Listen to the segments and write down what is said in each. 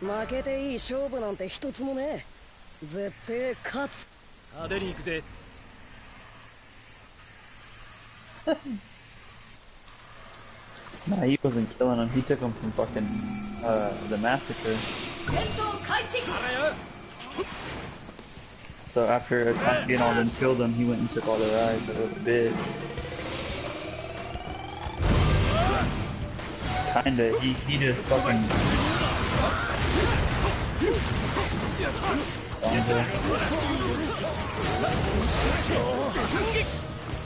負けていい勝負なんて一つもねえ。絶対勝つ。派手に行くぜ。Nah, he wasn't killing him. He took him from fucking the massacre. So after Tatsuya all them killed him, he went and took all their eyes. That was a bitch. Kinda. He just fucking.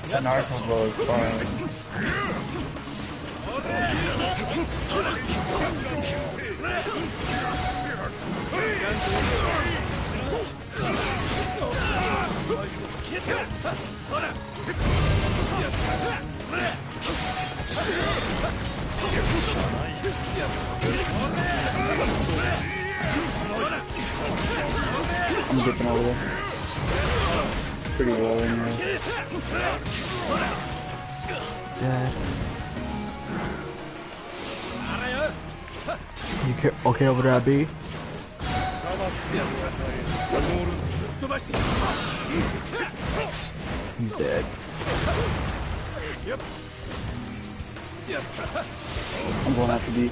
That Naruto blow is fine. I'm dipping over there. Pretty low in there. Dead. You okay over there, B? He's dead. I'm going after B.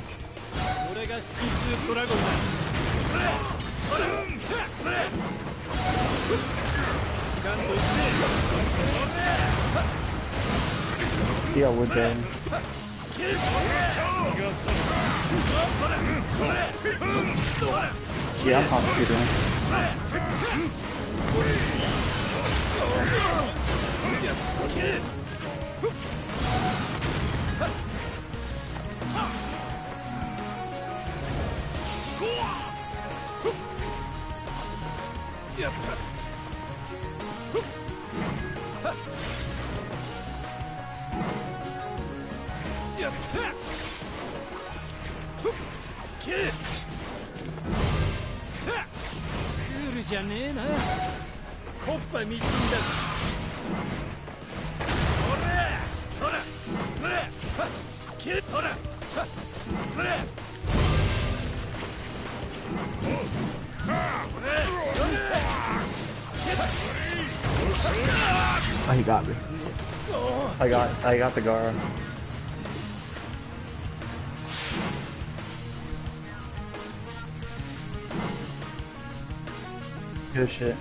Yeah, we're dead. Yeah, I'm popping shooter. Oh, he got me. I got the Gara. Good shit.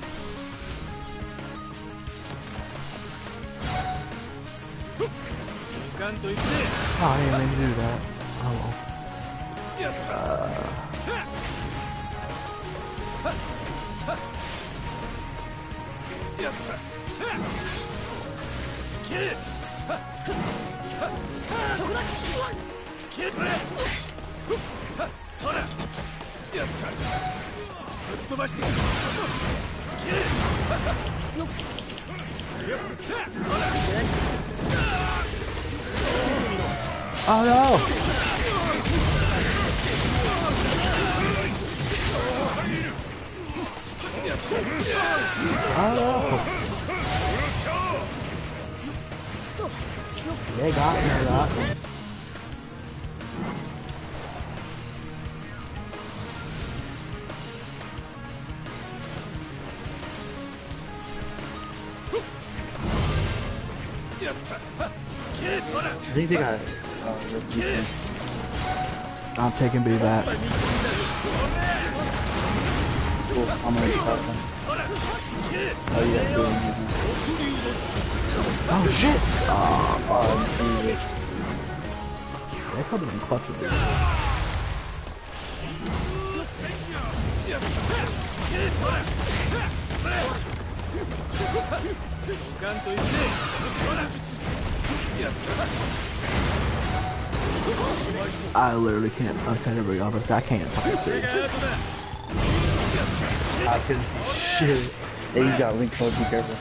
Oh, I didn't mean to do that. Oh well. Oh no! Oh no! They got me, I got me. I think they got I'm taking B back. Cool, I'm gonna stop them. Oh yeah, cool. Oh shit! Oh, They could have been clutch with this. I literally can't. I'm trying to bring up. I can't fucking see. I couldn't see shit. Hey, you got link code, be careful.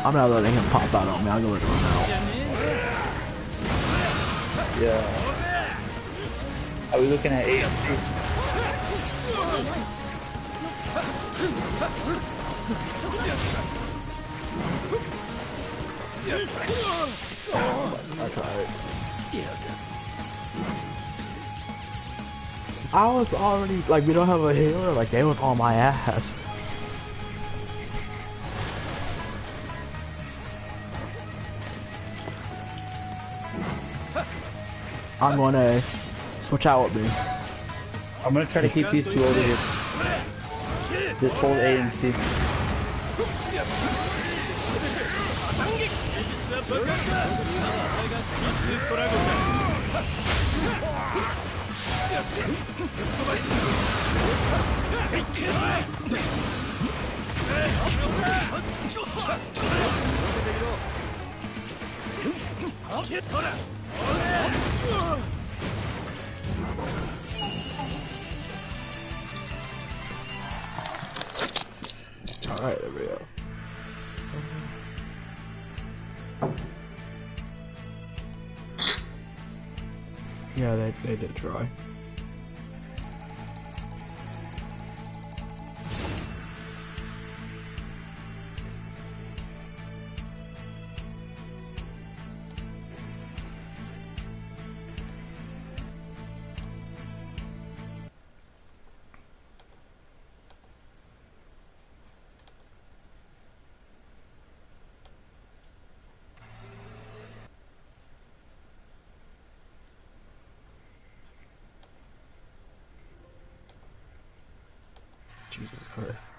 I'm not letting him pop out on me. I'll go let him run out. Yeah. Are we looking at A and C? I tried. I was already like, we don't have a healer. Like they was on my ass. I'm gonna switch out with me. I'm gonna try to keep these two over here. Just hold A and C. Alright, there we go. Yeah, they did try. Jesus Christ.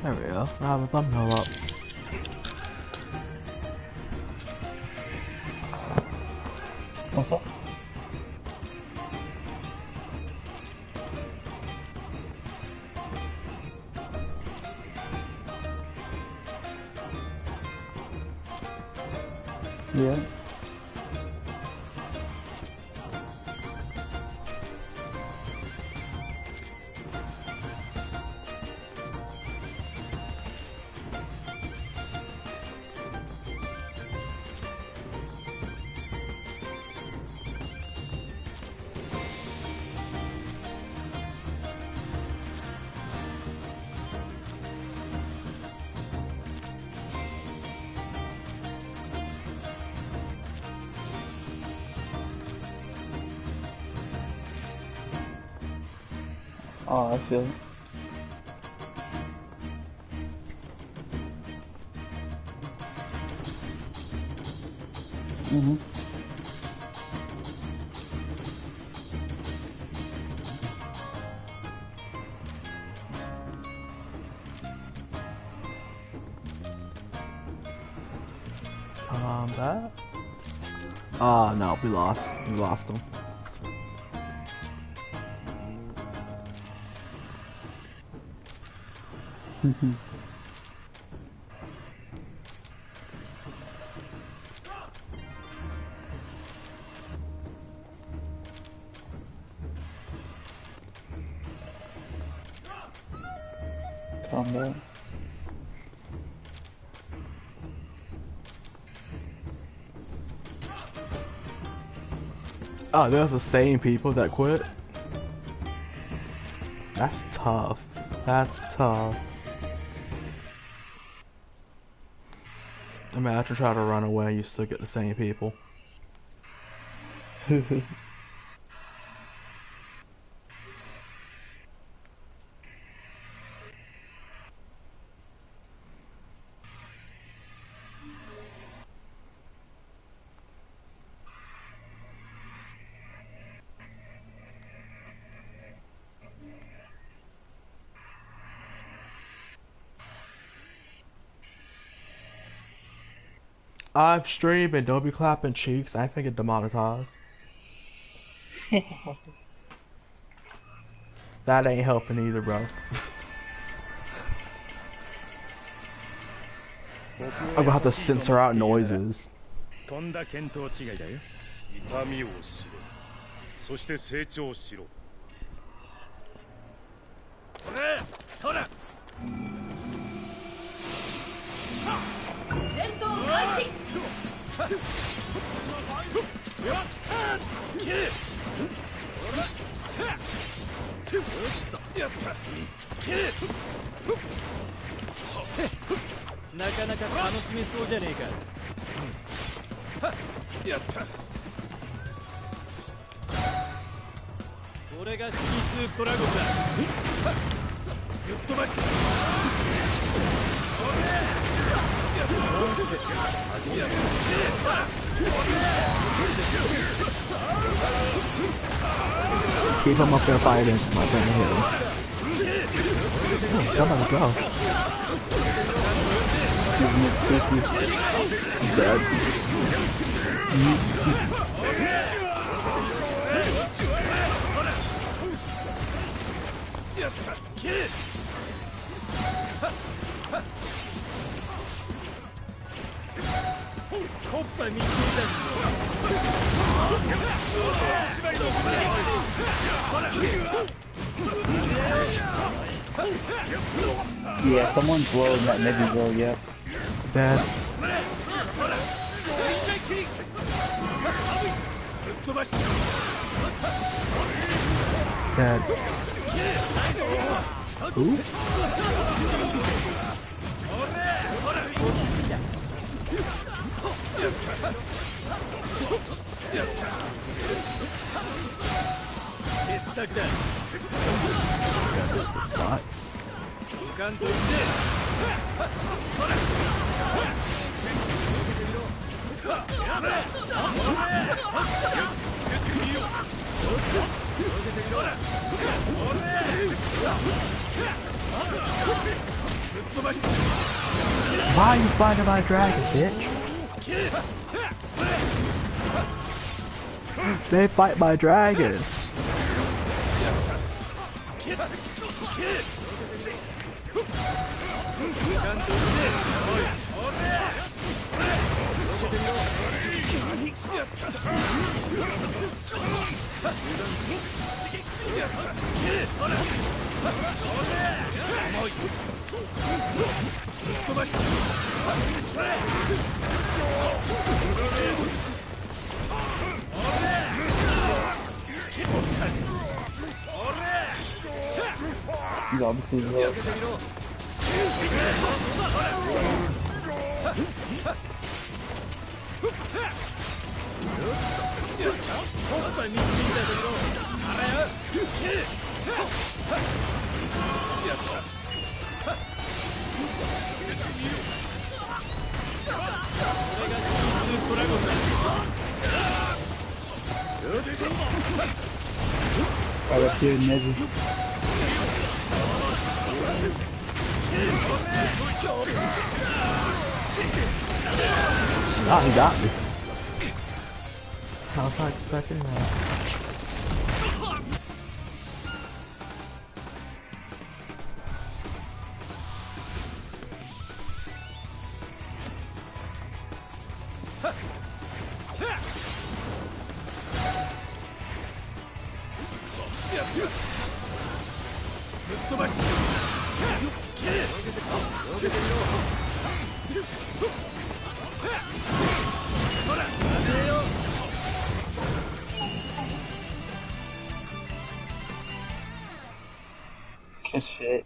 There we go. I have a thumbnail up. What's up? Yeah. Oh, I feel it. Mm-hmm. Combat. Oh no, we lost. We lost them. Combo. Oh, there's the same people that quit. That's tough. That's tough. Imagine trying to run away, you still get the same people. I'm streaming. Don't be clapping cheeks. I think it demonetized. That ain't helping either, bro. I'm gonna have to censor out noises. とんだ見当違いだよ。痛みを知れ。そして成長しろ。これ、そら。戦闘開始。なかなか楽しめそうじゃねえか。やった。これが C2 ドラゴンだ。ぶっ飛ばして。Keep him up there fighting. My friend here. Oh, come on, go. He's dead. Yeah, someone's low in that maybe low, yeah. Dead. Dead. Who? What? Why are you fighting my dragon, bitch? They fight my dragon. He's obviously low. Right up here, Nezzy. Ah, he got me. How was I expecting that? Good shit.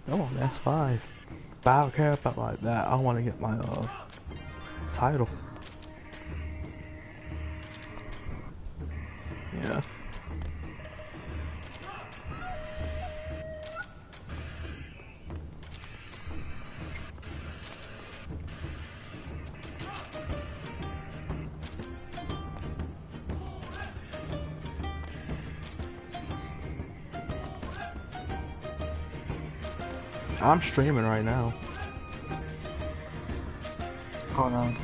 Come on, that's 5. But I don't care about like that. I want to get my title. Yeah. I'm streaming right now. Oh, nice.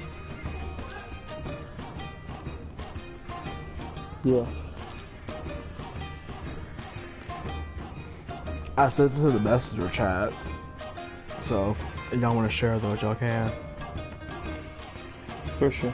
Yeah. I sent it to the messenger chats. So, if y'all want to share those, y'all can. For sure.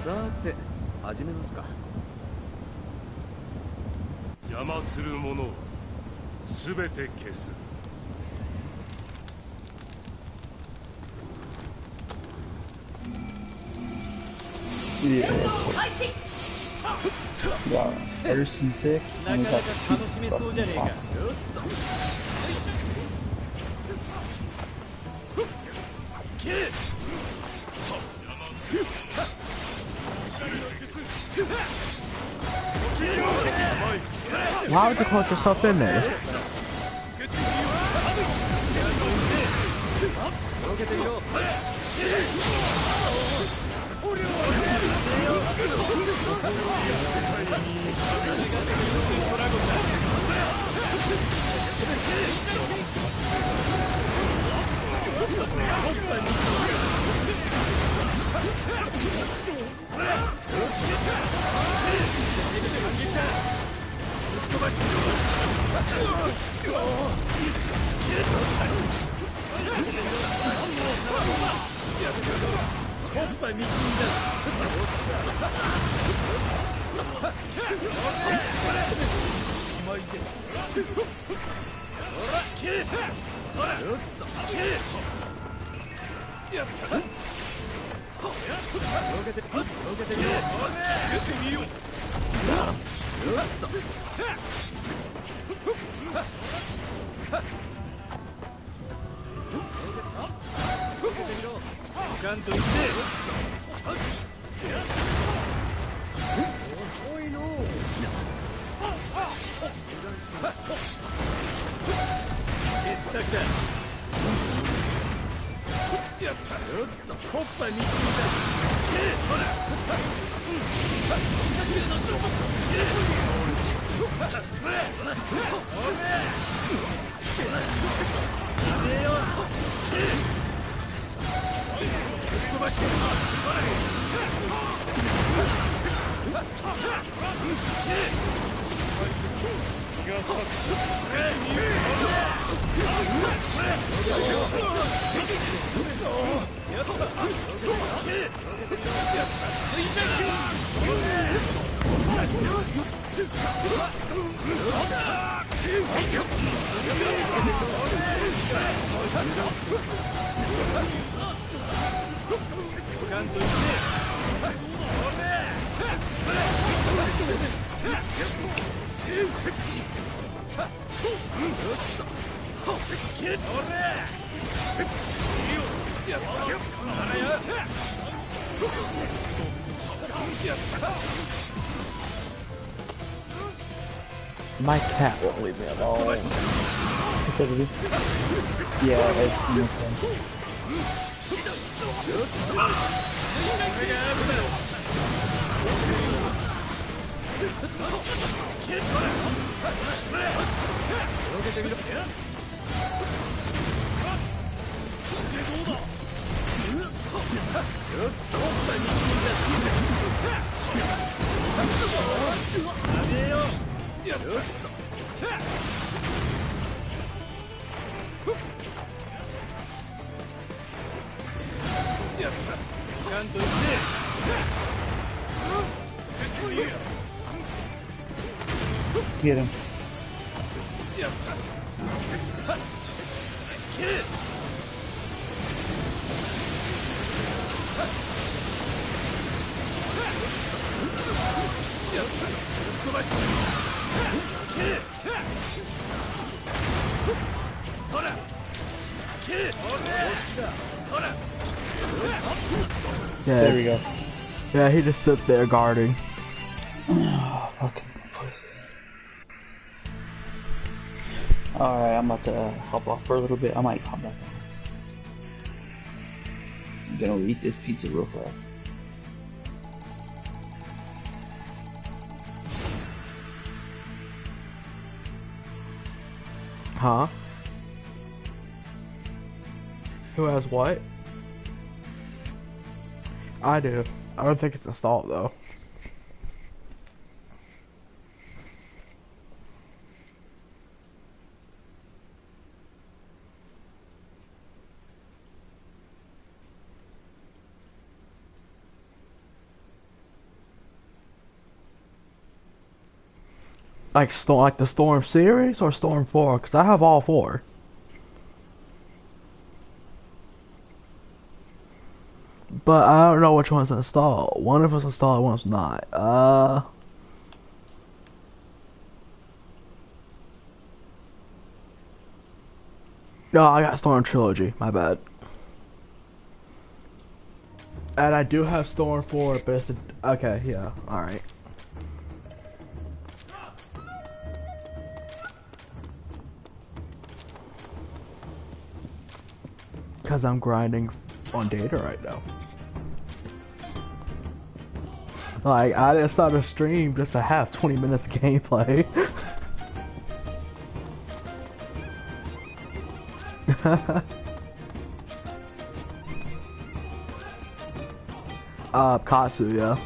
さて、始めますか。邪魔するものをすべて消す。Yeah. Yeah. First and 6, なか and な we か got 楽しめそうじゃねえか。 Why would you call yourself in there? My cat won't leave me alone. Yeah, it's okay. Get him. Yeah, There we go. yeah, he just sits there guarding. Oh, fucking pussy. Alright, I'm about to hop off for a little bit. I might come back. I'm gonna eat this pizza real fast. Huh? Who has what? I do. I don't think it's installed though. Like the Storm series or Storm 4? Because I have all four. But I don't know which one's installed. One of us installed, one's not. No, I got Storm Trilogy. My bad. And I do have Storm 4, but it's okay, yeah, alright. Because I'm grinding on data right now. Like, I didn't start a stream just to have 20 minutes of gameplay. Katsu, yeah.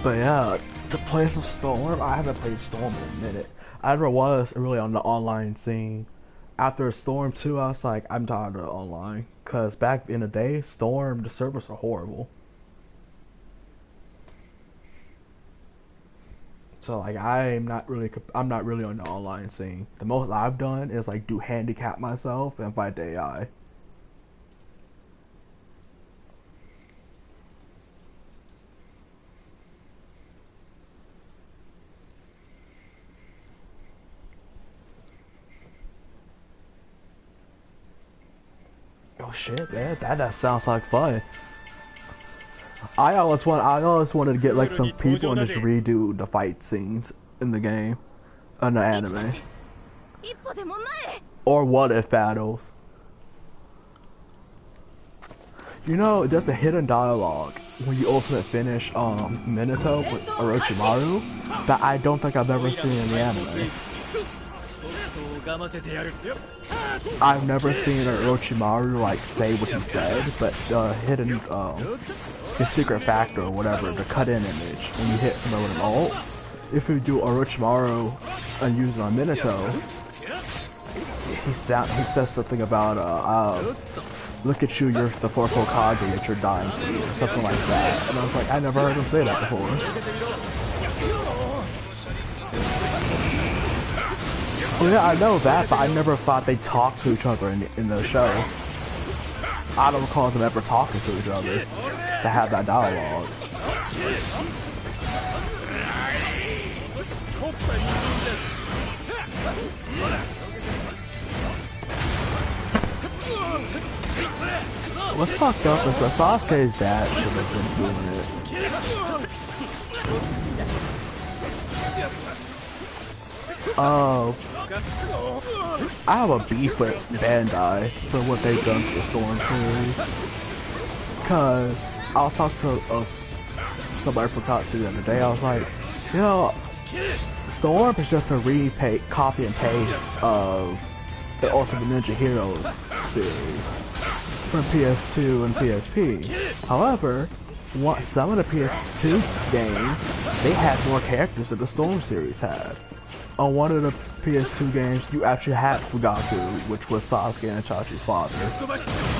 But yeah, to play some Storm, I haven't played Storm in a minute. I never was really on the online scene. After Storm 2, I was like, I'm tired of online. Cause back in the day, Storm, the servers are horrible. So like, I'm not really on the online scene. The most I've done is like do handicap myself and fight the AI. Oh shit, man, that sounds like fun. I always wanted to get like some people and just redo the fight scenes in the game, in the anime, or what if battles. You know, there's a hidden dialogue when you ultimate finish Minato with Orochimaru that I don't think I've ever seen in the anime. I've never seen Orochimaru like say what he said, but the hidden the secret factor or whatever, the cut-in image when you hit someone with an ult. If you do Orochimaru and use it on Minato, he says something about look at you, you're the fourth Hokage that you're dying to, or something like that. And I was like, I never heard him say that before. Well, yeah, I know that, but I never thought they talked to each other in the show. I don't recall them ever talking to each other to have that dialogue. What's fucked up is that Sasuke's dad should have been doing it. Oh, I have a beef with Bandai for what they've done to the Storm series. Cause I was talking to somebody from Katsu the other day. I was like, you know, Storm is just a copy and paste of the Ultimate Ninja Heroes series from PS2 and PSP. However, some of the PS2 games, they had more characters than the Storm series had. On one of the PS2 games, you actually had Fugaku, which was Sasuke and Itachi's father.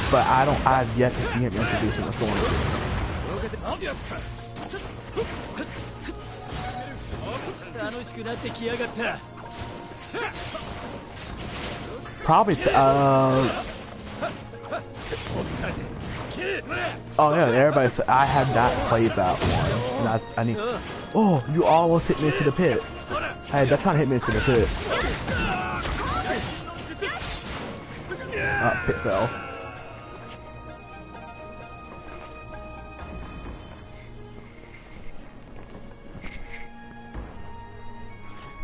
But I've yet to see him introduced in the Storm series. Probably, oh yeah, everybody said I had not played that one. And I need. Oh, you almost hit me into the pit. Hey, they're trying to hit me into the pit. Pit fell.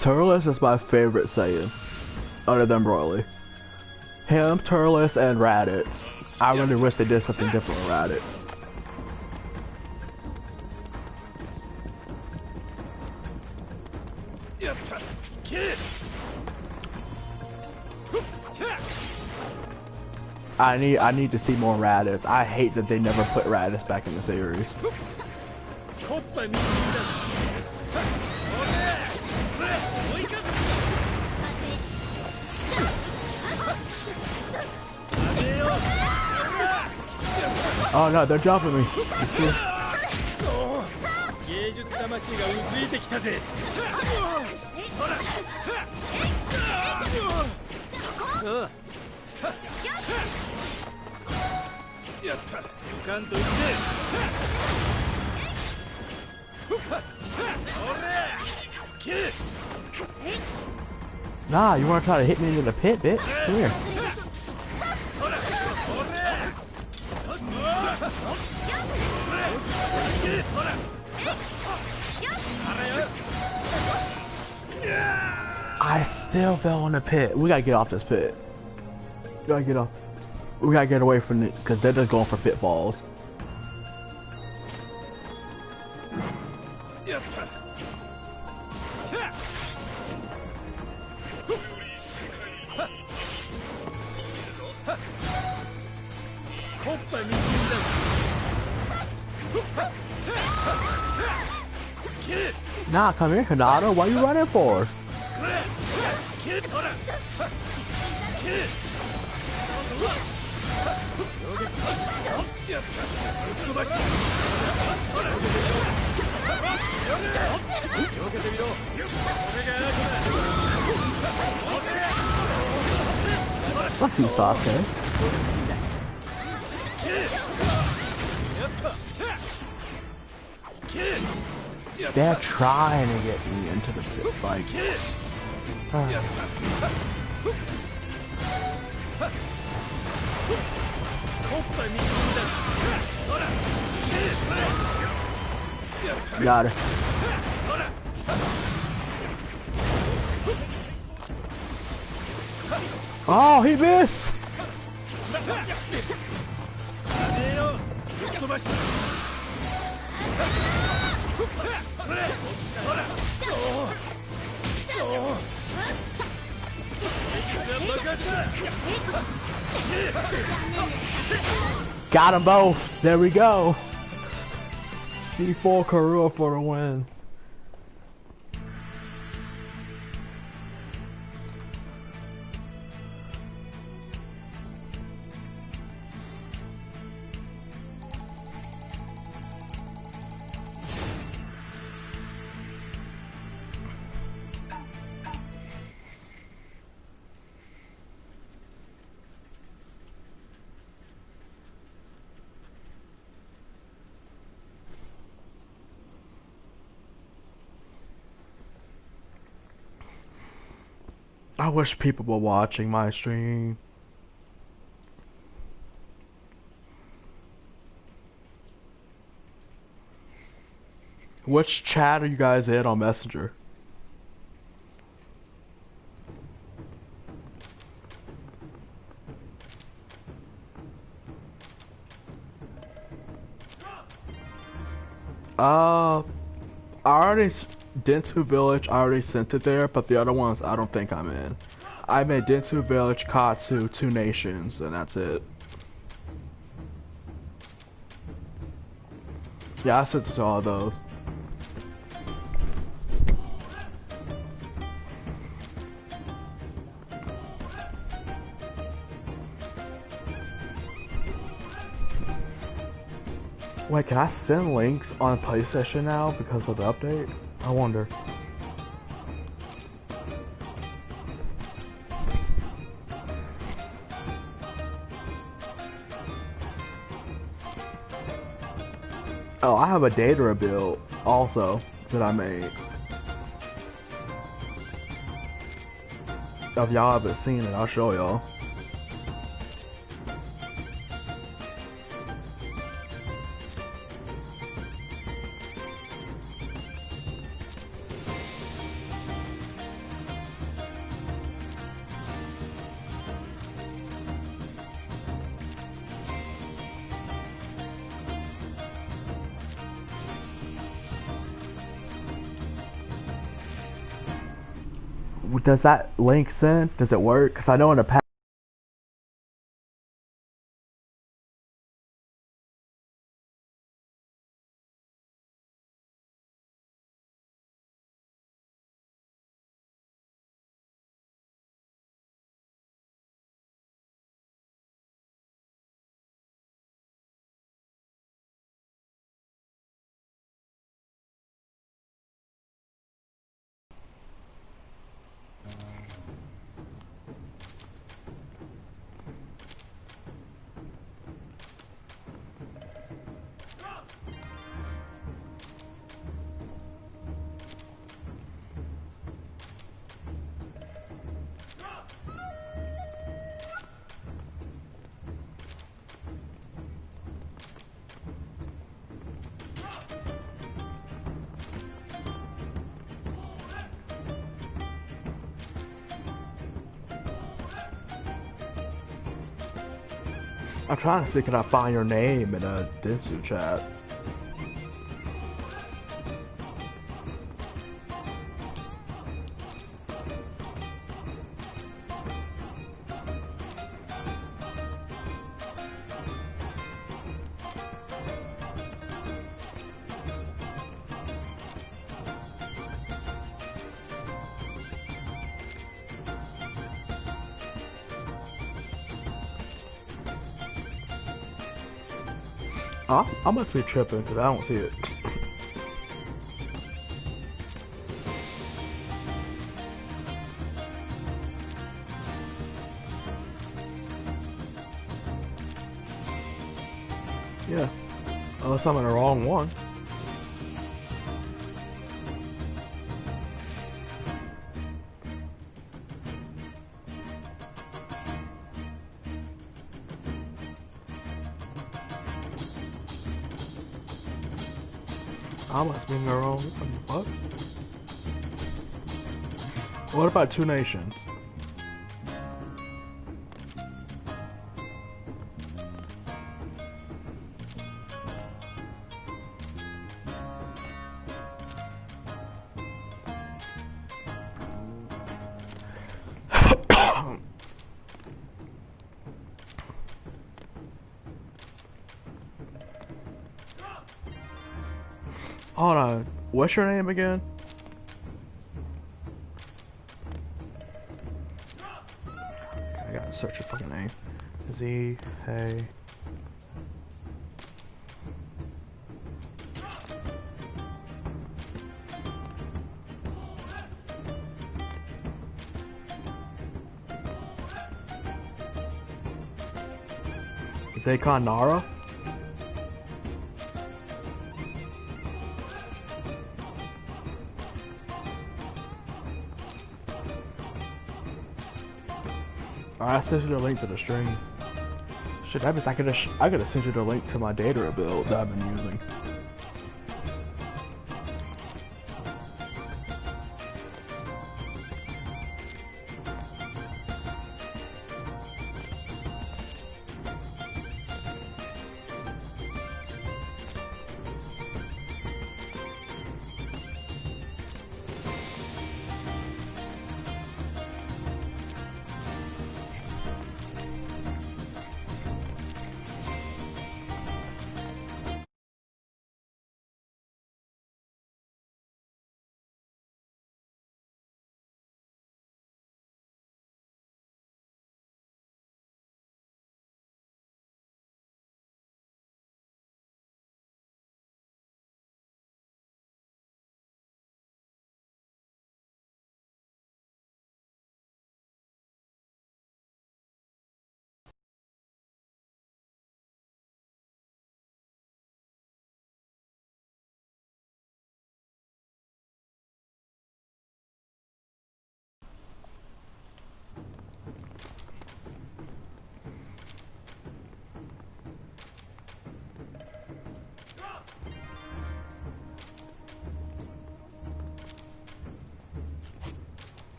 Turles is my favorite Saiyan, other than Broly. Him, Turles, and Raditz. I really wish they did something different with Raditz. I need to see more Raditz. I hate that they never put Raditz back in the series. Oh no, they're jumping me. Nah, you wanna try to hit me into the pit, bitch? Come here. I still fell in the pit. We gotta get off this pit. We gotta get off. We gotta get away from it because they're just going for pitfalls. Nah, come here, Hinata. What are you running for? Fuck you, Sasuke. They're trying to get me into the pit fight. Got her. Oh, he missed! Got them both. There we go. C4 Karua for the win. I wish people were watching my stream. Which chat are you guys in on Messenger? I already Dentsu Village. I already sent it there, but the other ones I don't think I'm in. I made Dentsu Village, Katsu, Two Nations, and that's it. Yeah, I sent it to all those. Wait, can I send links on PlayStation now because of the update? I wonder. Oh, I have a Deidara build also that I made. If y'all haven't seen it, I'll show y'all. Does that link send? Does it work? Because I know in the past. I'm trying to see can I find your name in a Dentsu chat. Oh, I must be tripping because I don't see it. Yeah, unless I'm in the wrong one. I must be in the wrong one. What? What about Two Nations? Hold on. What's your name again? I gotta search your fucking name. Z, hey. Zakon Nara? I sent you the link to the stream. Shit, that means I could have sent you the link to my Deidara build that I've been using.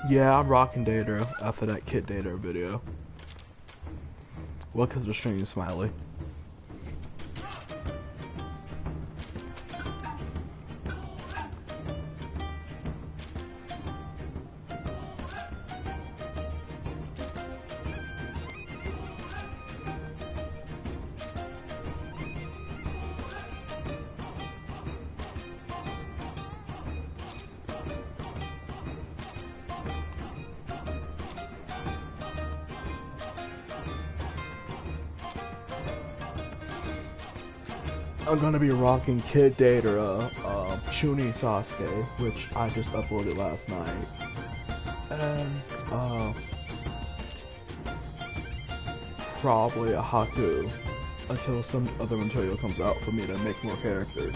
Yeah, I'm rocking Deidara after that Kit Deidara video. Welcome to the stream, Smiley. I'm gonna be rocking Kid Deidara, Chuni Sasuke, which I just uploaded last night, and probably a Haku until some other material comes out for me to make more characters.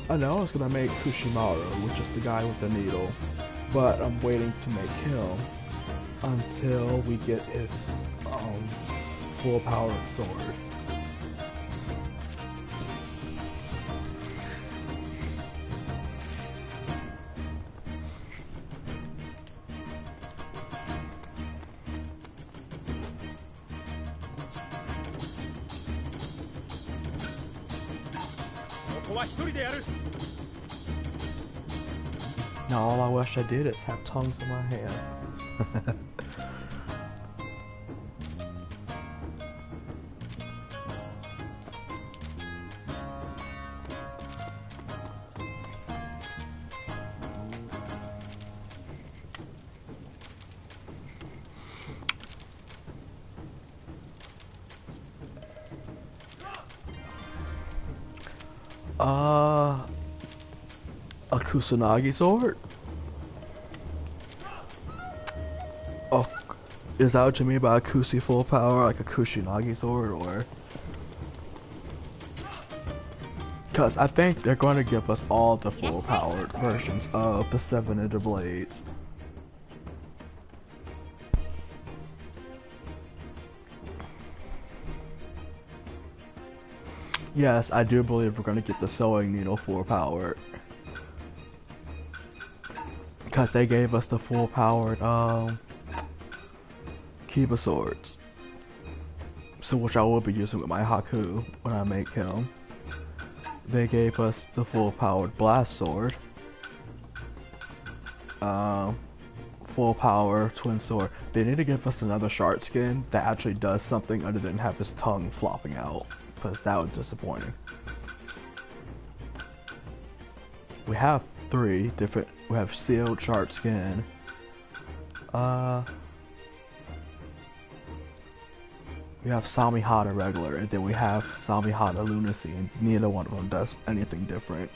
I know I was gonna make Kushimaru, which is the guy with the needle, but I'm waiting to make him until we get his full power sword. Now all I wish I did is have tongues in my hand. A Kusanagi sword? Oh, is that what you mean by a Kusi full power, like a Kusanagi sword, or? Because I think they're going to give us all the full powered versions of the 7 Ninja Blades. Yes, I do believe we're going to get the sewing needle full powered. Because they gave us the full powered Kiba swords. So which I will be using with my Haku when I make him. They gave us the full powered blast sword. Full power twin sword. They need to give us another shard skin that actually does something other than have his tongue flopping out. Because that was disappointing. We have 3 different. We have sealed shard skin. We have Samihada regular, and then we have Samihada lunacy, and neither one of them does anything different.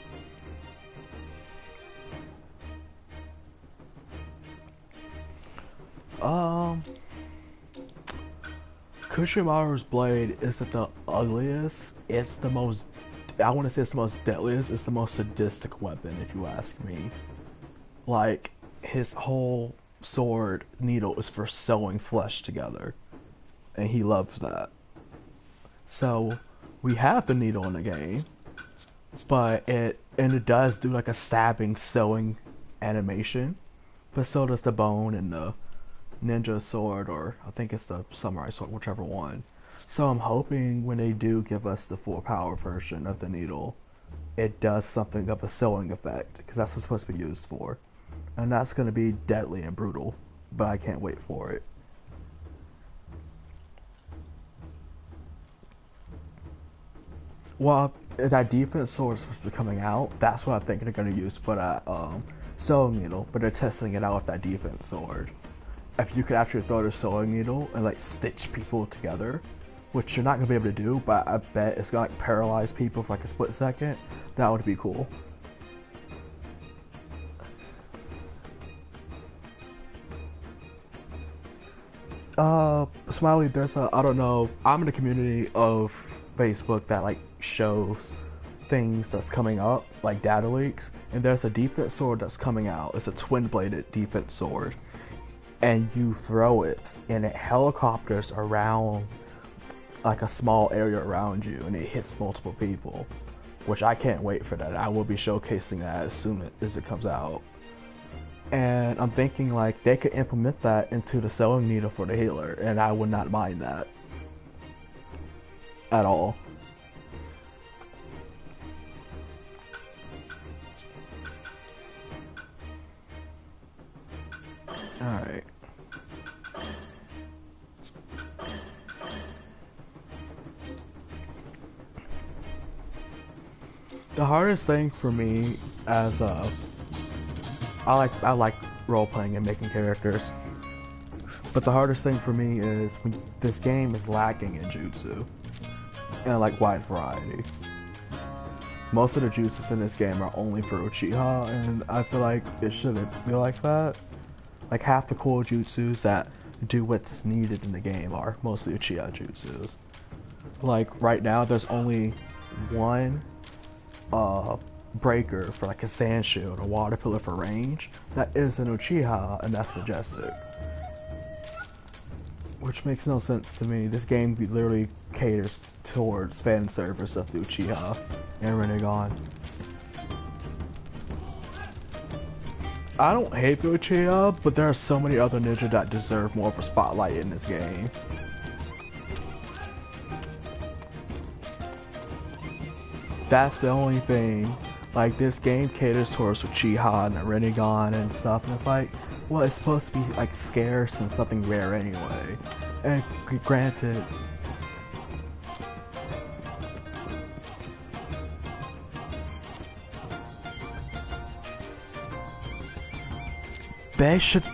Kushimaru's blade isn't the ugliest. It's the most. I want to say it's the most deadliest. It's the most sadistic weapon, if you ask me. Like his whole sword needle is for sewing flesh together, and he loves that. So we have the needle in the game, but it does do like a stabbing sewing animation, but so does the bone and the ninja sword, or I think it's the samurai sword, whichever one. So I'm hoping when they do give us the full power version of the needle, it does something of a sewing effect, because that's what it's supposed to be used for. And that's going to be deadly and brutal, but I can't wait for it. Well, that defense sword is supposed to be coming out. That's what I think they're going to use for that sewing needle, but they're testing it out with that defense sword. If you could actually throw the sewing needle and like stitch people together, which you're not going to be able to do, but I bet it's going to like paralyze people for like a split second, that would be cool. Smiley, there's a, I don't know, I'm in a community of Facebook that like shows things that's coming up, like data leaks, and there's a defense sword that's coming out. It's a twin-bladed defense sword, and you throw it, and it helicopters around like a small area around you, and it hits multiple people, which I can't wait for that. I will be showcasing that as soon as it comes out. And I'm thinking like they could implement that into the sewing needle for the healer, and I would not mind that at all. Alright. The hardest thing for me as I like role playing and making characters, but the hardest thing for me is when this game is lacking in jutsu and like wide variety. Most of the jutsus in this game are only for Uchiha, and I feel like it shouldn't be like that. Like half the cool jutsus that do what's needed in the game are mostly Uchiha jutsus. Like right now there's only one breaker for like a sand shield, a water pillar for range, that is an Uchiha, and that's Majestic. Which makes no sense to me. This game literally caters towards fan service of the Uchiha and Rinnegan. I don't hate the Uchiha, but there are so many other ninja that deserve more of a spotlight in this game. That's the only thing. Like, this game caters towards Uchiha and Rinnegan and stuff, and it's like, well, it's supposed to be like scarce and something rare anyway. And granted, they should.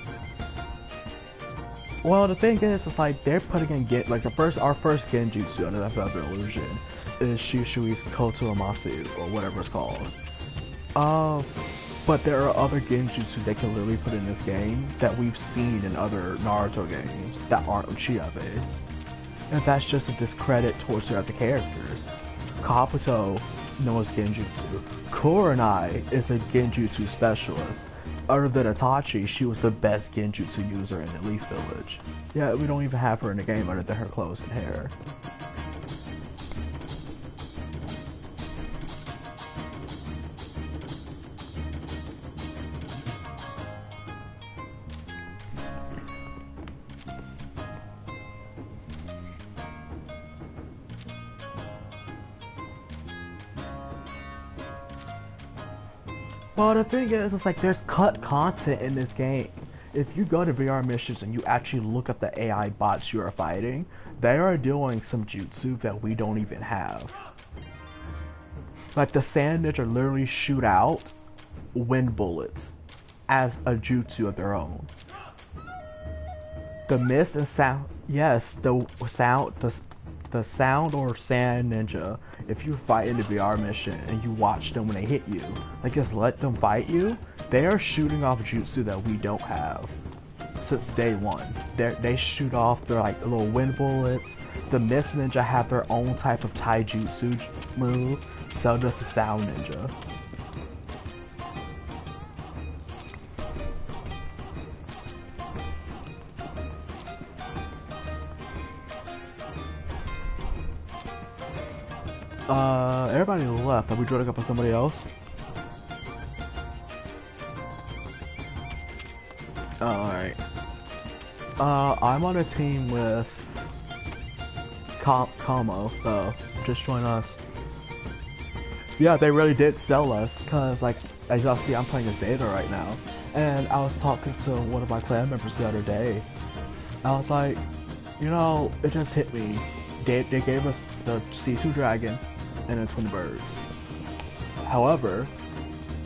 Well, the thing is, it's like they're putting in like our first genjutsu under that Velvet Illusion is Shushui's Koto Amasu, or whatever it's called. But there are other genjutsu they can literally put in this game that we've seen in other Naruto games that aren't Uchiha based. And that's just a discredit towards the other characters. Kabuto knows genjutsu. Kurenai is a genjutsu specialist. Other than Itachi, she was the best genjutsu user in the Leaf Village. Yeah, we don't even have her in the game other than her clothes and hair. Well, the thing is, it's like there's cut content in this game. If you go to VR missions and you actually look at the AI bots you are fighting, they are doing some jutsu that we don't even have. Like the Sand Ninja literally shoot out wind bullets as a jutsu of their own. The mist and sound, yes, the sound or Sand Ninja, if you fight in the VR mission and you watch them when they hit you, like just let them fight you, they are shooting off jutsu that we don't have since day one. They shoot off their like little wind bullets. The Mist Ninja have their own type of taijutsu move, so does the Sound Ninja. Everybody left. Are we joining up with somebody else? Alright. I'm on a team with Como, so just join us. Yeah, they really did sell us, cause like, as y'all see, I'm playing as Deidara right now. And I was talking to one of my clan members the other day. I was like, you know, it just hit me. They gave us the C2 dragon and the twin birds. However,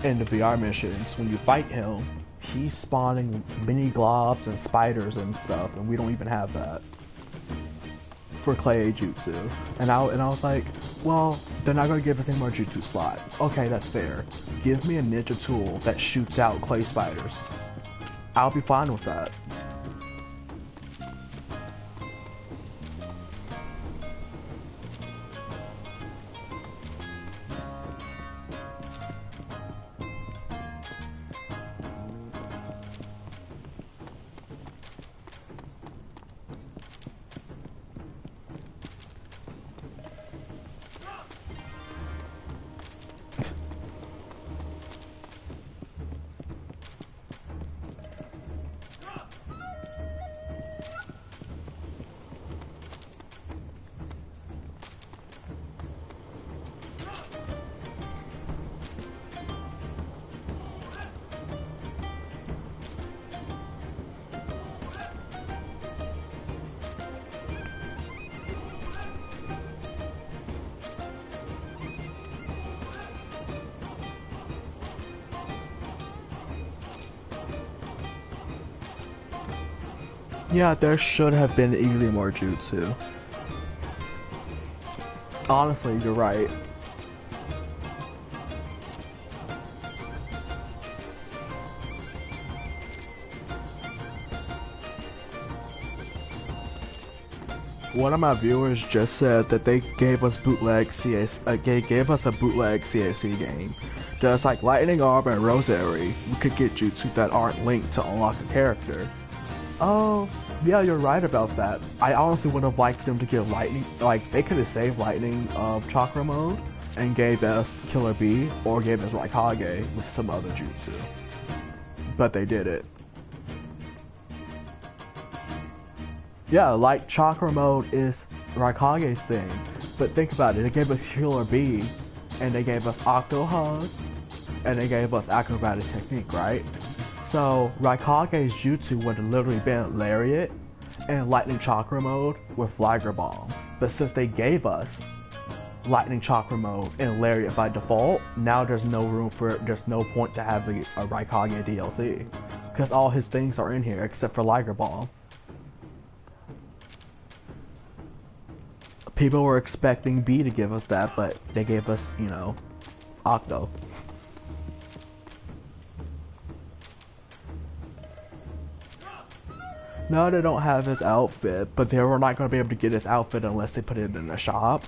in the VR missions, when you fight him, he's spawning mini globs and spiders and stuff, and we don't even have that for clay jutsu. And I was like, well, they're not gonna give us any more jutsu slot. Okay, that's fair. Give me a ninja tool that shoots out clay spiders. I'll be fine with that. Yeah, there should have been easily more jutsu. Honestly, you're right. One of my viewers just said that they gave us bootleg CAC, they gave us a bootleg CAC game. Just like Lightning Orb and Rosary, we could get jutsu that aren't linked to unlock a character. Oh, yeah, you're right about that. I honestly would have liked them to give Lightning, like, they could have saved Lightning Chakra mode and gave us Killer Bee or gave us Raikage with some other jutsu. But they did it. Yeah, like, Chakra mode is Raikage's thing. But think about it, they gave us Killer Bee, and they gave us Octo Hug, and they gave us Acrobatic Technique, right? So, Raikage's jutsu would have literally been Lariat and Lightning Chakra mode with Liger Bomb. But since they gave us Lightning Chakra mode and Lariat by default, now there's no room for, there's no point to having a Raikage DLC. Because all his things are in here except for Liger Bomb. People were expecting B to give us that, but they gave us, you know, Octo. No, they don't have his outfit, but they were not going to be able to get his outfit unless they put it in the shop.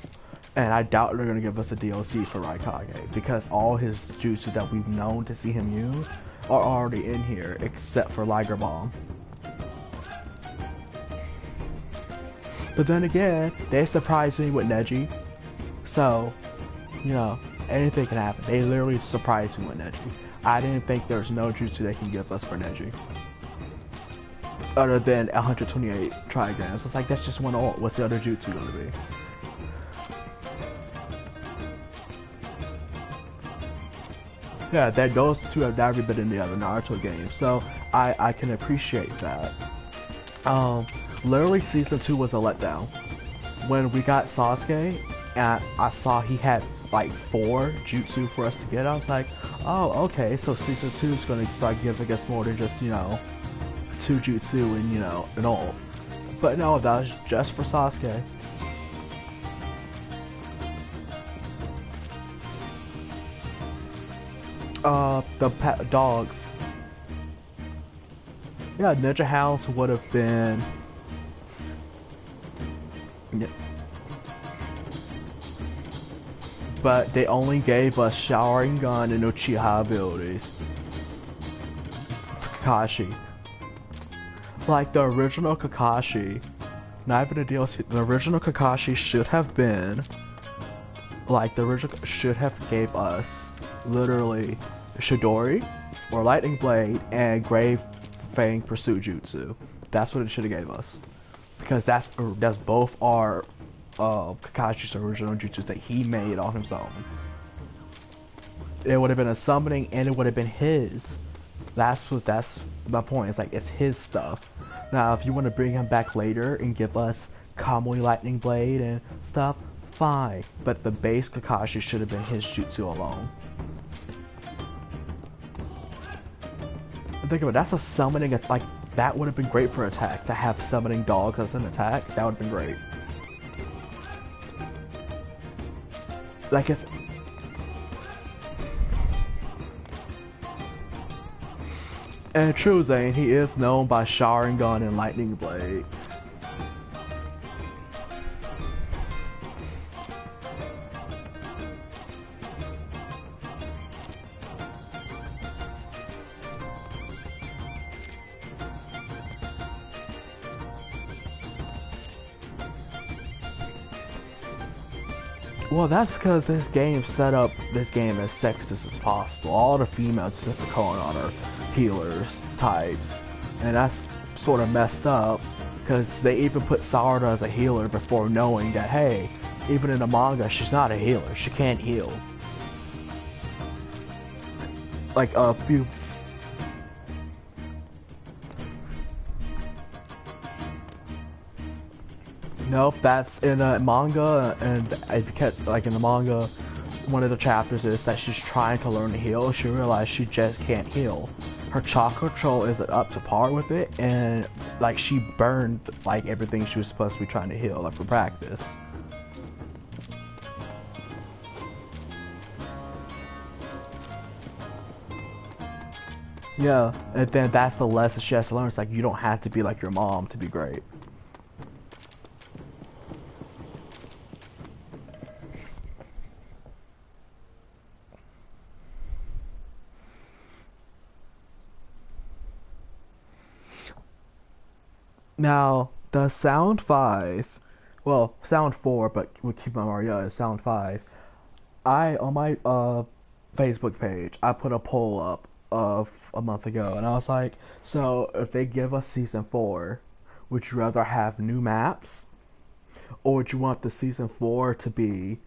And I doubt they're going to give us a DLC for Raikage, because all his jutsu that we've known to see him use are already in here, except for Liger Bomb. But then again, they surprised me with Neji, so, you know, anything can happen. They literally surprised me with Neji. I didn't think there's no jutsu they can give us for Neji. Other than 128 trigrams. It's like, that's just one ult. What's the other jutsu gonna be? Yeah, that goes to have never been in the other Naruto games, so I can appreciate that. Literally season 2 was a letdown. When we got Sasuke, and I saw he had like 4 jutsu for us to get, I was like, oh, okay, so season 2 is gonna start giving us more than just, you know, 2 jutsu and, you know, an ult. But no, that was just for Sasuke. The pet dogs. Yeah, Ninja House would have been... Yeah. But they only gave us Showering Gun and Uchiha abilities. Kakashi. Like the original Kakashi, not even a DLC, the original Kakashi should have been like the original should have gave us literally Shidori or Lightning Blade and Grave Fang Pursuit Jutsu. That's what it should have gave us, because that's both our Kakashi's original jutsus that he made on his own. It would have been a summoning and it would have been his. That's my point. It's like it's his stuff. Now if you want to bring him back later and give us Kamui Lightning Blade and stuff, fine. But the base Kakashi should have been his jutsu alone. And think about it, that's a summoning, like that would have been great for attack, to have summoning dogs as an attack. That would have been great. Like it's and true, Zane, he is known by Sharingan and Lightning Blade. Well, that's because this game set up this game as sexist as possible. All the females except for Konan are healers types, and that's sort of messed up because they even put Sarada as a healer before knowing that, hey, even in the manga she's not a healer, she can't heal. Like a few. Nope, that's in a manga, and I kept, like in the manga, one of the chapters is that she's trying to learn to heal. She realized she just can't heal. Her chakra control isn't up to par with it, and like she burned like everything she was supposed to be trying to heal, like for practice. Yeah, and then that's the lesson she has to learn. It's like you don't have to be like your mom to be great. Now, the Sound 5, well, Sound 4, but we'll keep my Mario as Sound 5. On my Facebook page, I put a poll up of a month ago, and I was like, so if they give us Season 4, would you rather have new maps, or would you want the Season 4 to be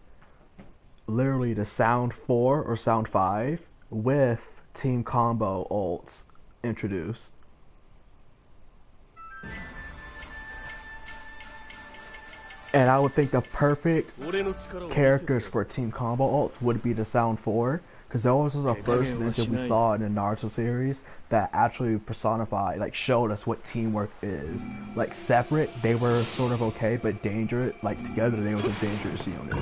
literally the Sound 4 or Sound 5 with Team Combo ults introduced? And I would think the perfect characters for Team Combo ults would be the Sound 4, because those was the first ninja we saw in the Naruto series that actually personified, like showed us what teamwork is. Like separate, they were sort of okay, but dangerous, like together they was a dangerous unit.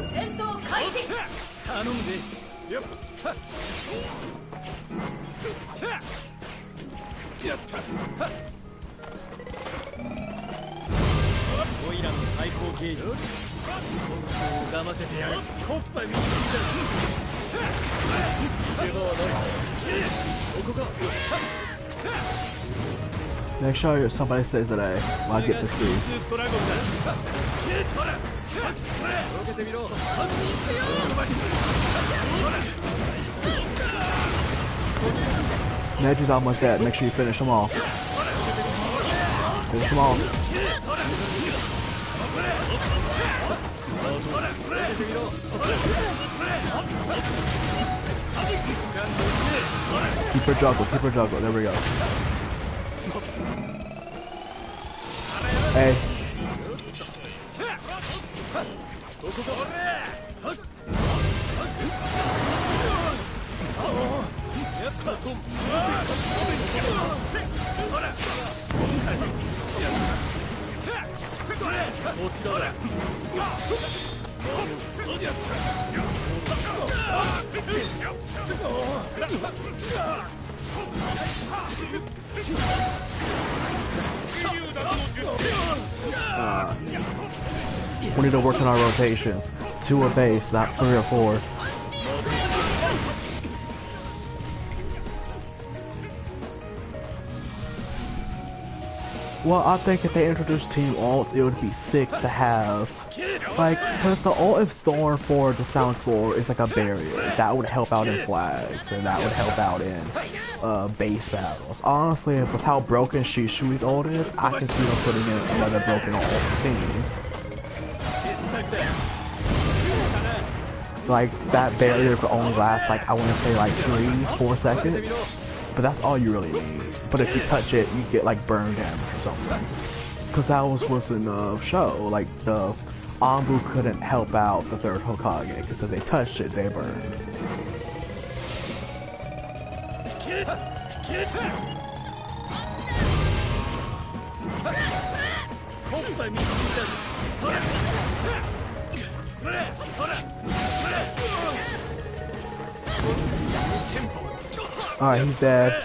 Make sure somebody says it A. Well, I get to see. Neji's almost dead. Make sure you finish them all. Finish them all. Keep her juggle, keep her juggle. There we go. Hey. We need to work on our rotations. 2 a base, not 3 or 4. Well, I think if they introduced Team Alt, it would be sick to have, like, because the ult Storm for the Sound 4 is like a barrier. That would help out in flags, and that would help out in base battles. Honestly, with how broken Shishui's ult is, I can see them putting in another broken ult for teams. Like, that barrier could only last, like, I want to say, like, 3-4 seconds. But that's all you really need. But if you touch it, you get, like, burn damage or something. Because that was in the show. Like, the Anbu couldn't help out the third Hokage. Because if they touched it, they burned. Alright, he's dead.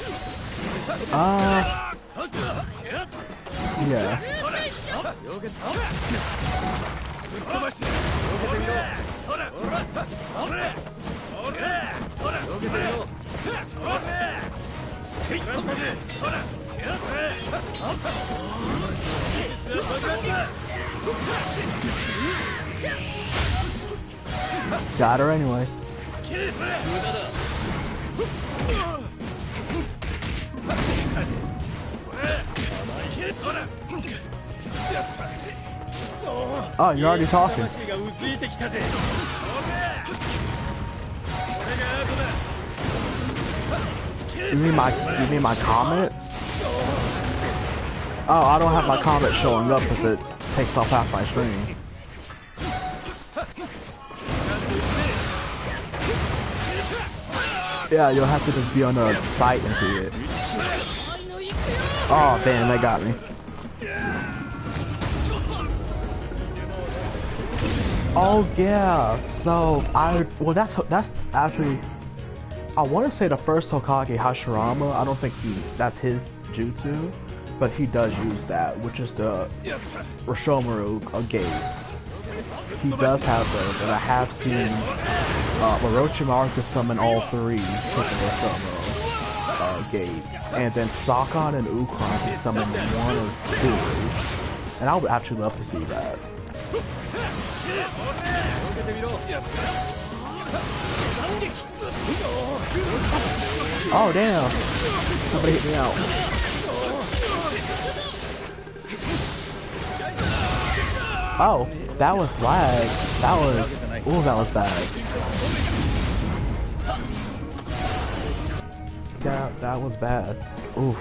Yeah. Got her anyway. Oh, you're already talking. You mean my comment? Oh, I don't have my comment showing up because it takes off half my screen. Yeah, you'll have to just be on the site and see it. Oh, damn, they got me. Oh yeah, so that's actually, I want to say the first Hokage, Hashirama. I don't think that's his jutsu, but he does use that, which is the Roshomaru gate. He does have those, and I have seen Orochimaru to summon all three with the Roshomaru gates, and then Sakon and Ukron can summon one or two, and I would actually love to see that. Oh damn! Somebody hit me out. Oh, that was lag. That was bad. That was bad. Oof.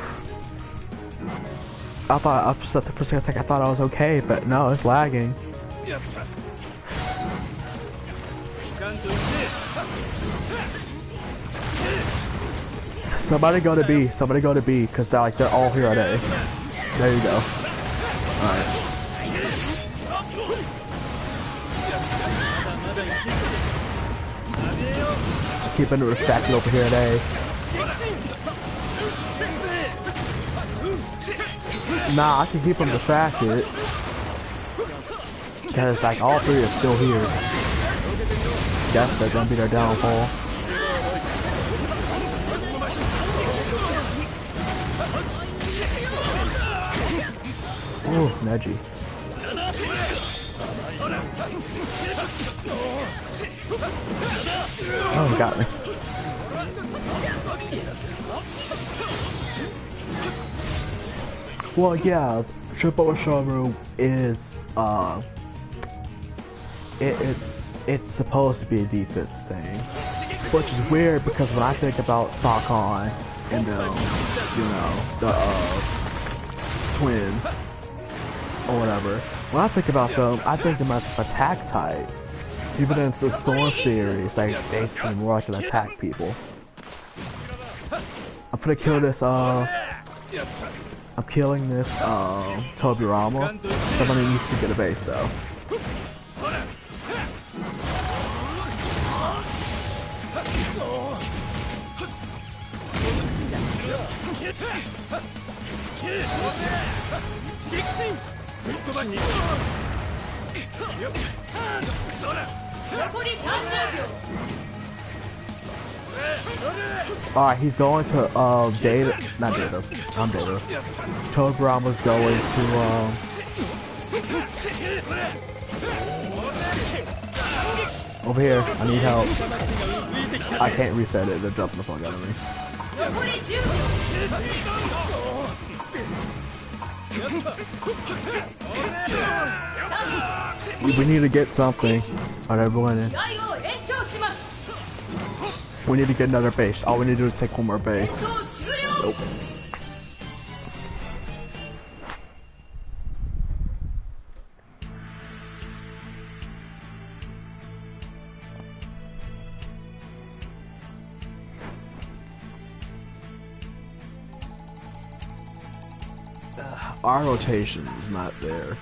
I thought for a second I thought I was okay, but no, it's lagging. Somebody go to B, because they're all here at A. There you go. Alright. Keeping it respected over here at A. Nah, I can keep them distracted. Because like all three are still here. Guess they're gonna be their downfall. Ooh, Neji. Oh, he got me. Well, yeah, Triple Roshomaru is, it's supposed to be a defense thing, which is weird because when I think about Sakon and the twins or whatever, when I think about them, I think of them as attack type. Even in the Storm series, like they seem more like an attack people. I'm gonna kill this. I'm killing this Tobirama. Somebody needs to get a base though. Alright, he's going to Data, not Data. I'm Data. Tobirama's going to over here. I need help. I can't reset it. They're jumping the fuck out of me. We need to get something. Alright, everyone in. We need to get another base. All we need to do is take one more base. Nope. Our rotation is not there.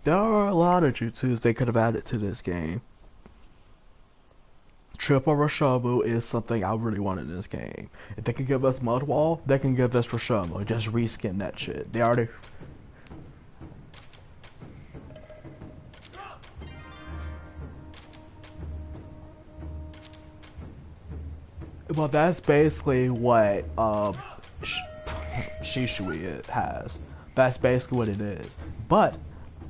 There are a lot of jutsus they could have added to this game. Triple Roshobu is something I really want in this game. If they can give us Mud Wall, they can give us Roshobu. Just reskin that shit. They already... Well, that's basically what Shishui has. That's basically what it is. But,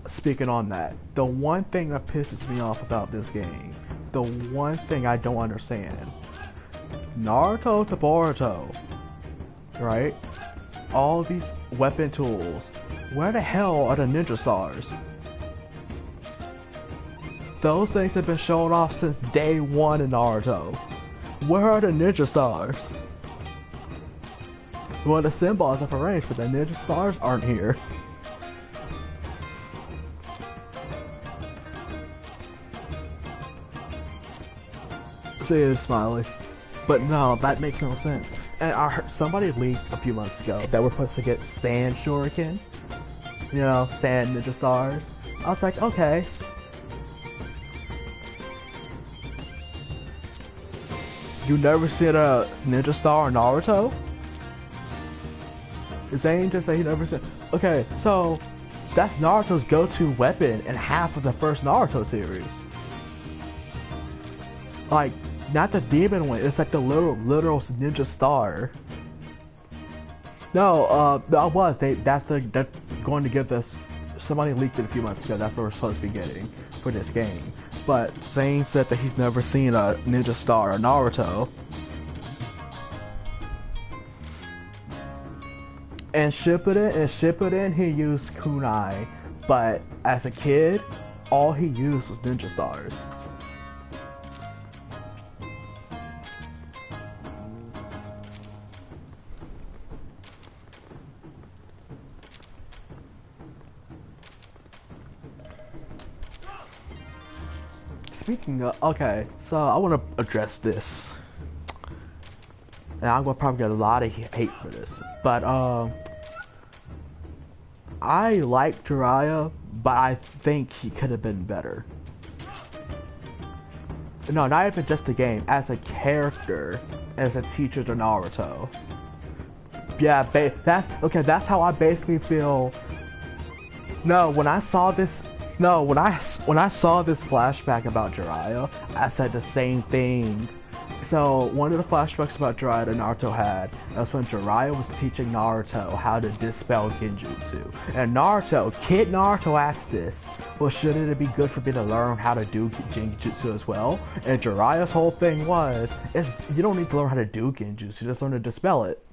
speaking on that, the one thing that pisses me off about this game, the one thing I don't understand, Naruto to Boruto, right? All these weapon tools, where the hell are the ninja stars? Those things have been shown off since day one in Naruto. Where are the ninja stars? Well, the symbols are arranged, but the ninja stars aren't here. See you, Smiley. But no, that makes no sense. And I heard somebody leaked a few months ago that we're supposed to get Sand Shuriken. You know, Sand Ninja Stars. I was like, okay. You never seen a Ninja Star in Naruto? Zane just said he never said. Okay, so that's Naruto's go-to weapon in half of the first Naruto series. Like, not the demon one, it's like the literal ninja star. No, they're going to give this, somebody leaked it a few months ago, that's what we're supposed to be getting for this game. But Zane said that he's never seen a ninja star or Naruto. And Shippuden, he used kunai, but as a kid, all he used was ninja stars. Speaking of, okay, so I want to address this. And I'm gonna probably get a lot of hate for this, but I like Jiraiya, but I think he could have been better. No, not even just the game, as a character, as a teacher to Naruto. Yeah, that's how I basically feel. No, when I saw this flashback about Jiraiya, I said the same thing. So one of the flashbacks about Jiraiya that Naruto had, that's when Jiraiya was teaching Naruto how to dispel genjutsu. And Kid Naruto asked this, well, shouldn't it be good for me to learn how to do genjutsu as well? And Jiraiya's whole thing was, you don't need to learn how to do genjutsu, just learn to dispel it.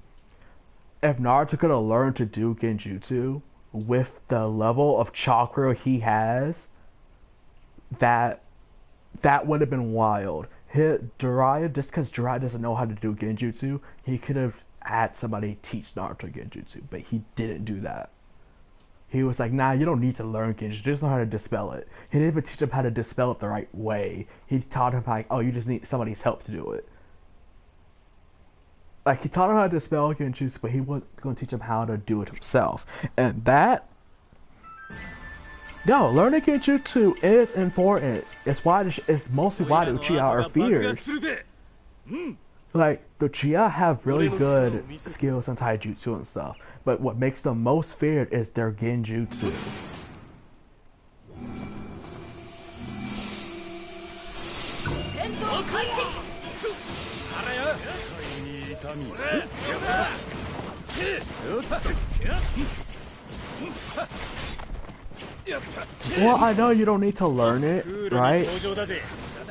If Naruto could have learned to do genjutsu with the level of chakra he has, that would have been wild. Jiraiya, just because Jiraiya doesn't know how to do genjutsu, he could have had somebody teach Naruto genjutsu, but he didn't do that. He was like, nah, you don't need to learn genjutsu, just know how to dispel it. He didn't even teach him how to dispel it the right way. He taught him like, oh, you just need somebody's help to do it. Like, he taught him how to dispel genjutsu, but he wasn't going to teach him how to do it himself. And that No, learning Genjutsu is important. It's mostly why the Uchiha are feared. Like, the Uchiha have really good skills in taijutsu and stuff, but what makes them most feared is their genjutsu. Well, I know you don't need to learn it, right?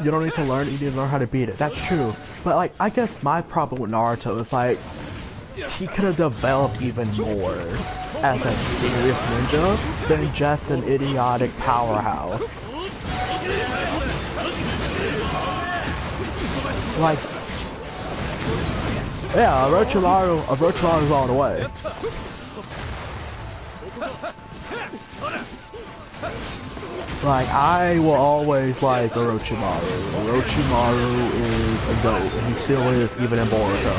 You don't need to learn it, you need to learn how to beat it. That's true. But, like, I guess my problem with Naruto is, like, he could have developed even more as a serious ninja than just an idiotic powerhouse. Like, yeah, Orochimaru's on the way. Like, I will always like Orochimaru. Orochimaru is a goat, and he still is, even in Boruto.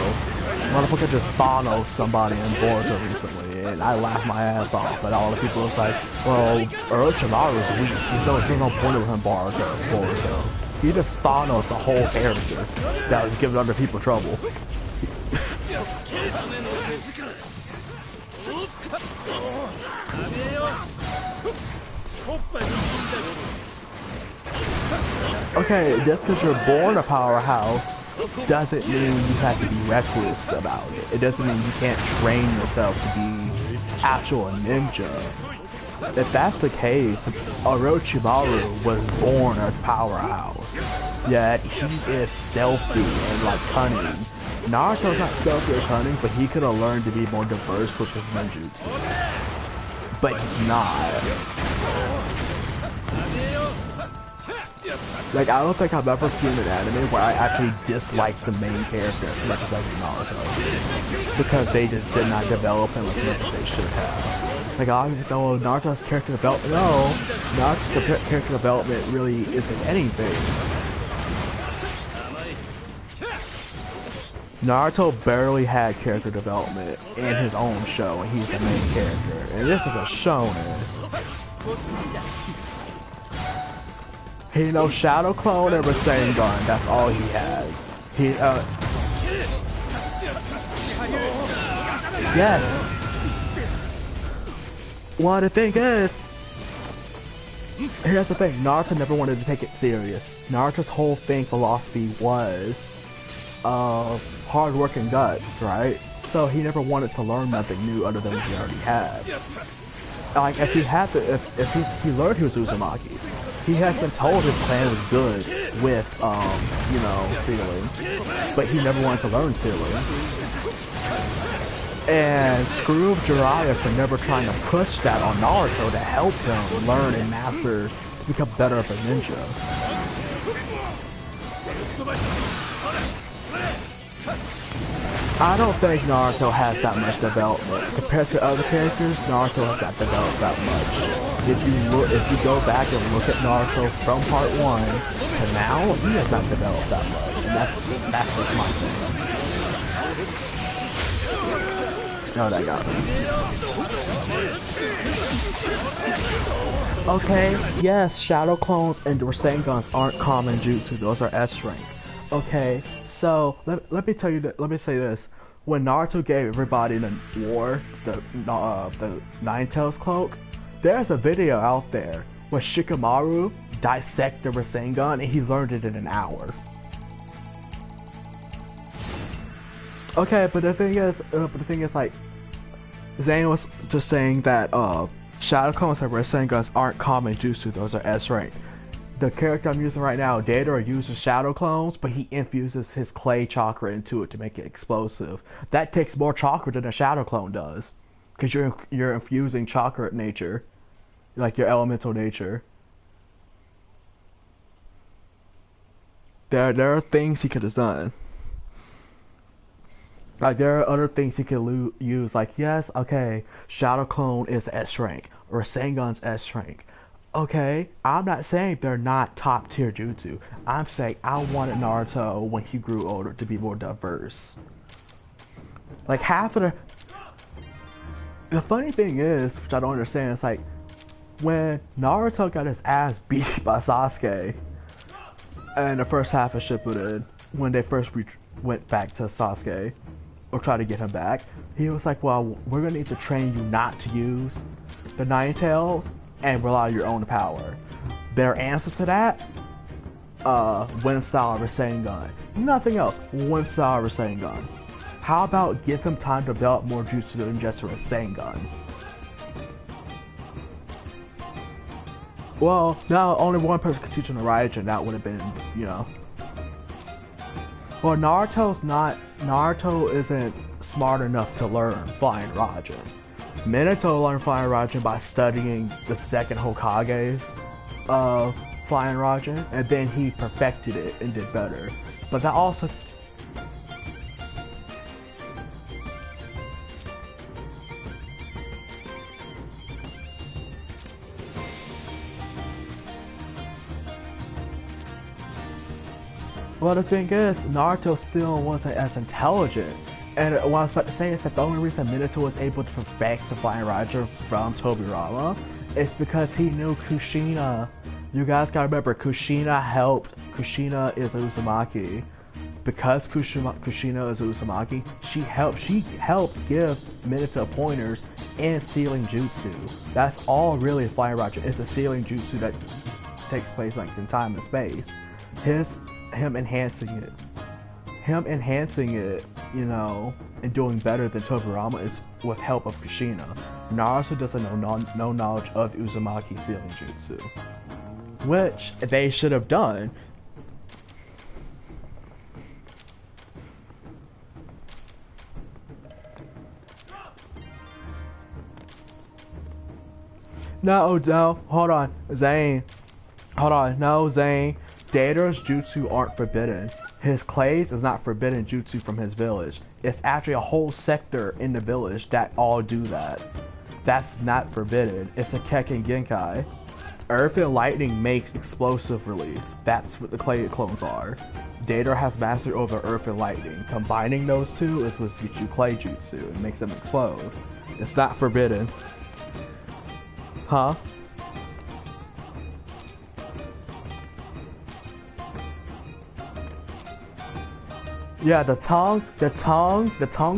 Motherfucker just Thanos somebody in Boruto recently, and I laughed my ass off, but all the people was like, well, Orochimaru's weak, there's no point of him Boruto. He just Thanos the whole character that was giving other people trouble. Okay, just because you're born a powerhouse doesn't mean you have to be reckless about it. It doesn't mean you can't train yourself to be actual ninja. If that's the case, Orochimaru was born a powerhouse. Yet he is stealthy and like cunning. Naruto's not stealthy or cunning, but he could have learned to be more diverse with his ninjutsu. But he's not. Like, I don't think I've ever seen an anime where I actually dislike the main character as much as I do Naruto. Because they just did not develop him as much as they should have. Like, I know Naruto's character development, no, Naruto's character development really isn't anything. Naruto barely had character development in his own show, and he's the main character. And this is a shonen. He knows Shadow Clone and Rasengan, that's all he has. Yes. Well, the thing is, here's the thing, Naruto never wanted to take it serious. Naruto's whole philosophy was hard work and guts, right? So he never wanted to learn nothing new other than what he already had. Like, if he had to, if he learned he was Uzumaki, he has been told his plan was good with, you know, feeling, but he never wanted to learn feeling. And screw Jiraiya for never trying to push that on Naruto to help him learn and master, become better of a ninja. I don't think Naruto has that much development. Compared to other characters, Naruto has not developed that much. If you go back and look at Naruto from part 1 to now, he has not developed that much. And that's just my thing. No, that got me. Okay, yes, Shadow Clones and Rasengans aren't common jutsu, those are S rank. Okay, so let me tell you that. Let me say this: when Naruto gave everybody in the war the Nine Tails cloak, there's a video out there where Shikamaru dissected the Rasengan and he learned it in an hour. Okay, but the thing is, like, Zane was just saying that Shadow Clones and Rasengans aren't common jutsu; those are S rank. The character I'm using right now, Deidara, uses Shadow Clones, but he infuses his clay chakra into it to make it explosive. That takes more chakra than a Shadow Clone does, because you're infusing chakra nature, like your elemental nature. There are things he could have done. Like, there are other things he could use, like, yes, okay, Shadow Clone is S rank, or Rasengan's S rank. Okay, I'm not saying they're not top tier jutsu. I'm saying I wanted Naruto, when he grew older, to be more diverse. Like, half of the funny thing is, which I don't understand, is like, when Naruto got his ass beat by Sasuke in the first half of Shippuden, when they first went back to Sasuke, or tried to get him back, he was like, well, we're gonna need to train you not to use the Nine Tails and rely on your own power. Their answer to that, Wind Style Rasengan. Nothing else, Wind Style Rasengan. How about give him time to develop more jutsu than just a Rasengan? Well, now only one person could teach him the Raijin, that would have been, you know. Well, Naruto isn't smart enough to learn Flying Raijin. Minato learned Flying Raijin by studying the second Hokage's Flying Raijin, and then he perfected it and did better. But that also... Well, the thing is, Naruto still wasn't as intelligent. And what I was about to say is that the only reason Minato was able to perfect the Flying Raijin from Tobirama is because he knew Kushina. You guys gotta remember, Kushina is Uzumaki. Because Kushina is Uzumaki, she helped give Minato pointers and sealing jutsu. That's all really Flying Raijin. It's a sealing jutsu that takes place like in time and space. Him enhancing it, you know, and doing better than Tobirama is with help of Kushina. Naruto doesn't know no knowledge of Uzumaki sealing jutsu, which they should have done. No, hold on, Zane. Deidara's jutsu aren't forbidden. His clays is not forbidden jutsu from his village. It's actually a whole sector in the village that all do that. That's not forbidden. It's a Kekken Genkai. Earth and Lightning makes explosive release. That's what the clay clones are. Deidara has mastery over Earth and Lightning. Combining those two is what gets you clay jutsu and makes them explode. It's not forbidden. Huh? Yeah, the tongue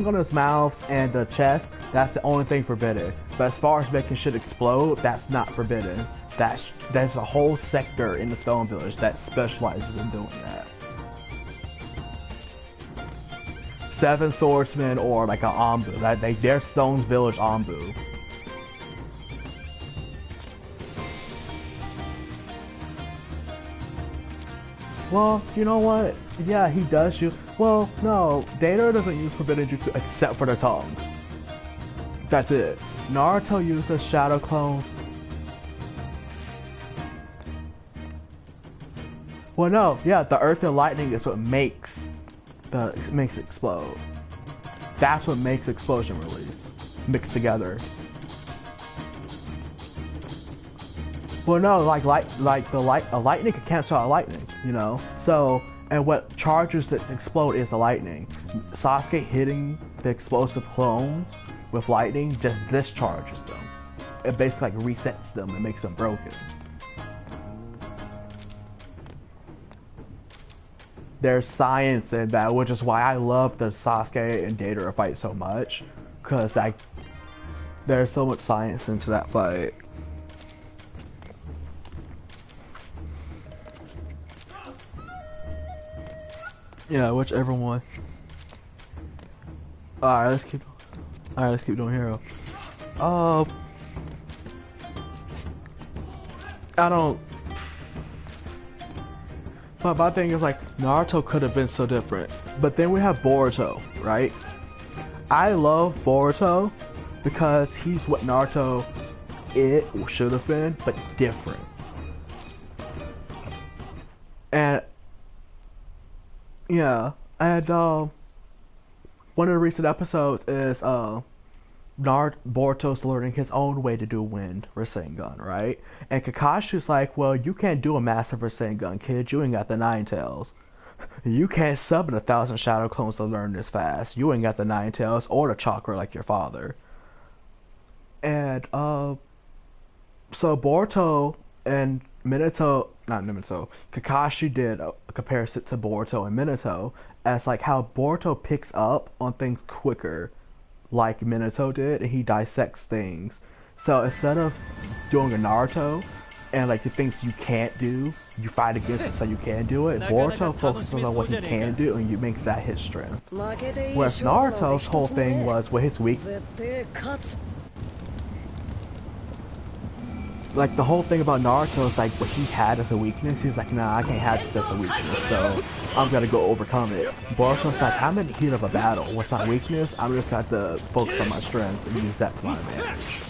on his mouth and the chest, that's the only thing forbidden. But as far as making shit explode, that's not forbidden. There's a whole sector in the Stone Village that specializes in doing that. Seven Swordsmen or like an Anbu. They're Stone's Village Anbu. Well, you know what? Yeah, he does use... Well, no. Deidara doesn't use Forbidden Jutsu except for the tongues. That's it. Naruto uses Shadow Clones. Well, no. Yeah, the Earth and Lightning is what makes it explode. That's what makes explosion release. Mixed together. Well, no, a lightning can cancel out lightning, you know. So, and what charges that explode is the lightning. Sasuke hitting the explosive clones with lightning just discharges them. It basically like resets them and makes them broken. There's science in that, which is why I love the Sasuke and Deidara fight so much, because there's so much science into that fight. Yeah, whichever one. Alright, let's keep doing Hero. I don't... But my thing is like, Naruto could have been so different. But then we have Boruto, right? I love Boruto because he's what Naruto should have been, but different. And yeah, and one of the recent episodes is Boruto's learning his own way to do wind Rasengan, right? And Kakashi's like, well, you can't do a massive Rasengan, kid. You ain't got the Nine Tails. You can't summon 1,000 Shadow Clones to learn this fast. You ain't got the Nine Tails or the chakra like your father. And So Boruto and Minato, not Minato, Kakashi did compares it to Boruto and Minato as like how Boruto picks up on things quicker, like Minato did, and he dissects things. So instead of doing a Naruto and like the things you can't do, you fight against it so you can do it. Boruto focuses on what he can do, and you makes that his strength. Whereas Naruto's whole thing was what his weak. Like the whole thing about Naruto is like what he had as a weakness. He's like, nah, I can't have this as a weakness, so I'm gonna go overcome it. Boruto's like, I'm in the heat of a battle. What's my weakness? I'm just got to focus on my strengths and use that to my advantage.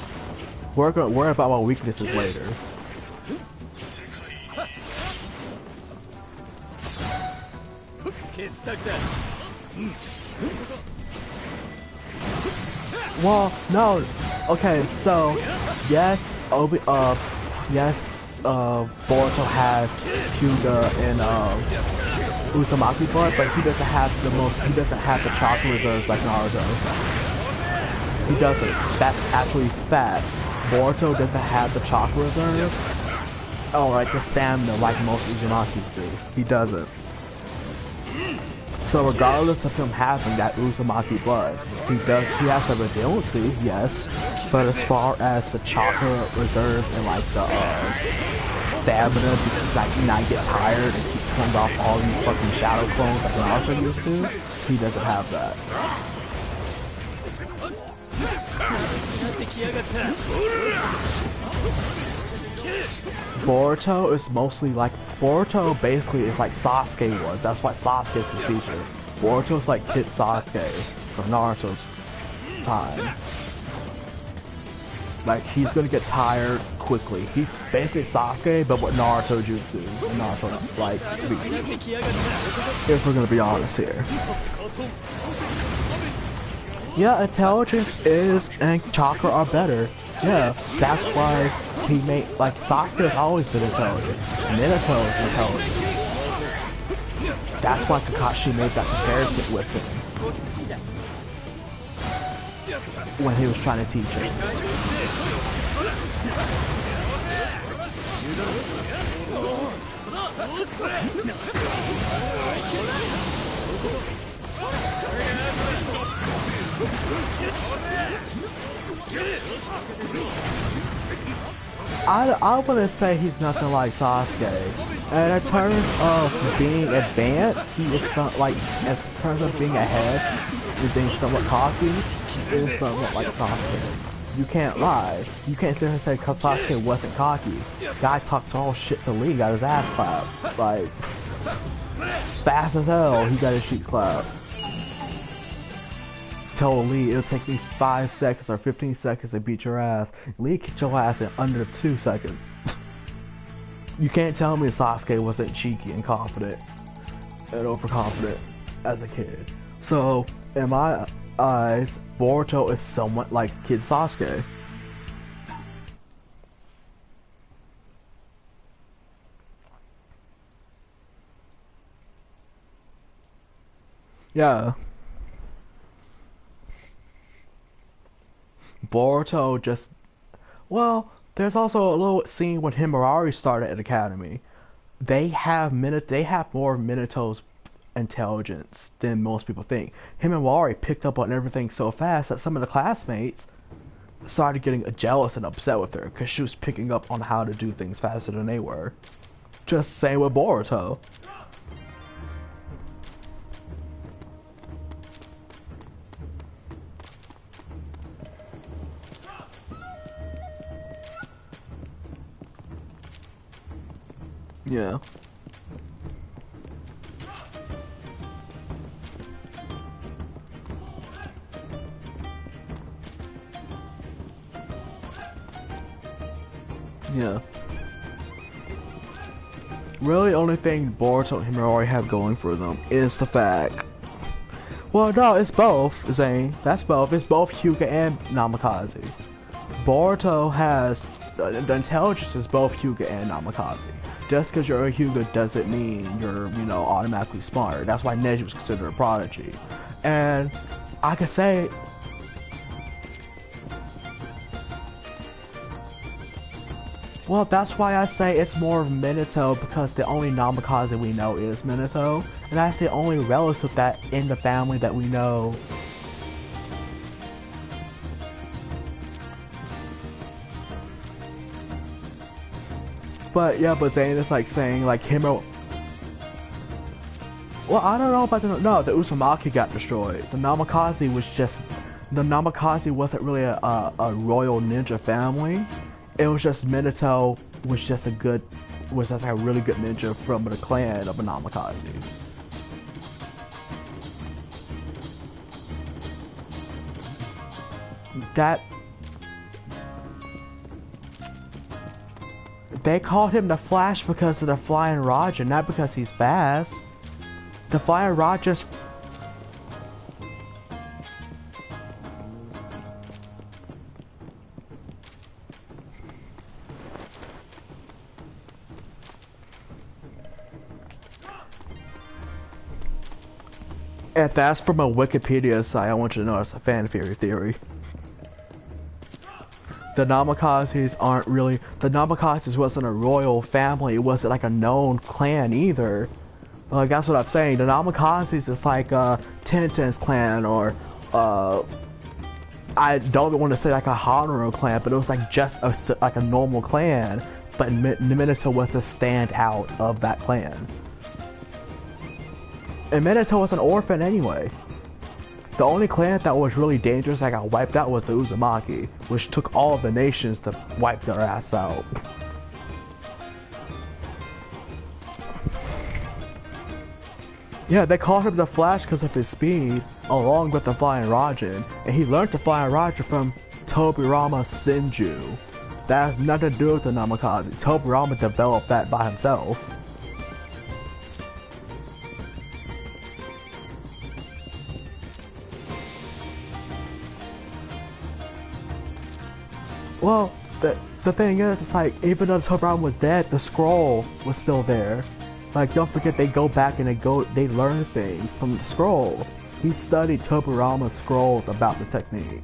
We're gonna worry about my weaknesses later. Well, no. Okay, so yes, Boruto has Hyuga and Uzumaki blood, but he doesn't have the chakra reserves like Naruto. He doesn't. That's actually fact. Boruto doesn't have the chakra reserves. Oh, like the stamina like most Uzumakis do. He doesn't. So regardless of him having that Uzumaki blood, he has the resiliency, yes, but as far as the chakra reserves and like the stamina, because like he not get tired and keep turning off all these fucking shadow clones like Naruto used to, he doesn't have that. Boruto is mostly like, Boruto basically is like Sasuke was. That's why Sasuke is his teacher. Boruto's like Kid Sasuke from Naruto's time. Like, he's gonna get tired quickly. He's basically Sasuke, but with Naruto jutsu. And Naruto, like, if we're gonna be honest here. Yeah, intelligence is and chakra are better. Yeah, that's why he made, like, Sasuke has always been intelligent. Minato is intelligent. That's why Kakashi made that comparison with him when he was trying to teach him. I wouldn't say he's nothing like Sasuke. And in terms of being advanced, he is not like, in terms of being ahead, and being somewhat cocky, he is somewhat like Sasuke. You can't lie. You can't sit here and say Sasuke wasn't cocky. Guy talked all shit to Lee, got his ass clapped. Like, fast as hell, he got his cheeks clapped. Told Lee it'll take me 5 seconds or 15 seconds to beat your ass. Lee kicked your ass in under 2 seconds. You can't tell me Sasuke wasn't cheeky and confident and overconfident as a kid. So, in my eyes, Boruto is somewhat like Kid Sasuke. Yeah. Boruto just, well, there's also a little scene when Himurari started at Academy. They have more Minato's intelligence than most people think. Himurari picked up on everything so fast that some of the classmates started getting jealous and upset with her because she was picking up on how to do things faster than they were. Just same with Boruto. Yeah. Yeah. Really, only thing Boruto and Himurari have going for them is the fact. Well, no, it's both, Zane. That's both. It's both Hyuga and Namikaze. Boruto has the intelligence is both Hyuga and Namikaze. Just because you're a Hyuga doesn't mean you're, automatically smart. That's why Neji was considered a prodigy. And I could say, Well, that's why I say it's more of Minato, because the only Namikaze we know is Minato, and that's the only relative that in the family that we know. But yeah, but Zane is like saying like him or... Well, I don't know about the... No, the Uzumaki got destroyed. The Namikaze was just... The Namikaze wasn't really a royal ninja family. It was just Minato was just a good... Was just a really good ninja from the clan of a Namikaze. That... They called him the Flash because of the Flying Roger, not because he's fast. The Flying Roger's... If that's from a Wikipedia site, I want you to know it's a fan theory. The Namakazes aren't really... The Namakazes wasn't a royal family, it wasn't like a known clan either. Like, that's what I'm saying. The Namakazes is like Tintin's clan, or I don't want to say like a Hanro clan, but it was like just like a normal clan. But Minato was the standout of that clan. And Minato was an orphan anyway. The only clan that was really dangerous that got wiped out was the Uzumaki, which took all of the nations to wipe their ass out. Yeah, they called him the Flash because of his speed, along with the Flying Raijin, and he learned the Flying Raijin from Tobirama Senju. That has nothing to do with the Namikaze. Tobirama developed that by himself. Well, the thing is, it's like, even though Tobirama was dead, the scroll was still there. Like, don't forget, they go back and they learn things from the scrolls. He studied Tobirama's scrolls about the technique.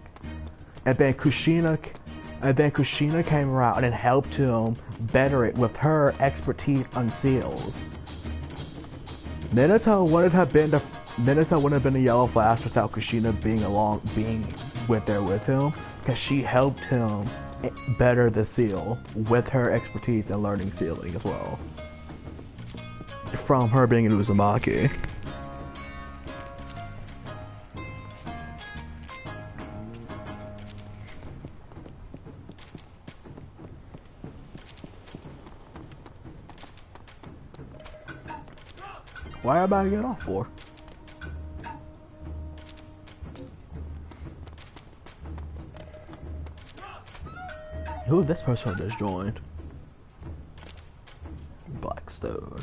And then Kushina came around and helped him better it with her expertise on seals. Minato wouldn't have been the Yellow Flash without Kushina being there with him, because she helped him better the seal with her expertise in learning sealing as well. From her being an Uzumaki. Why am I about to get off for? Who this person just joined? Blackstone.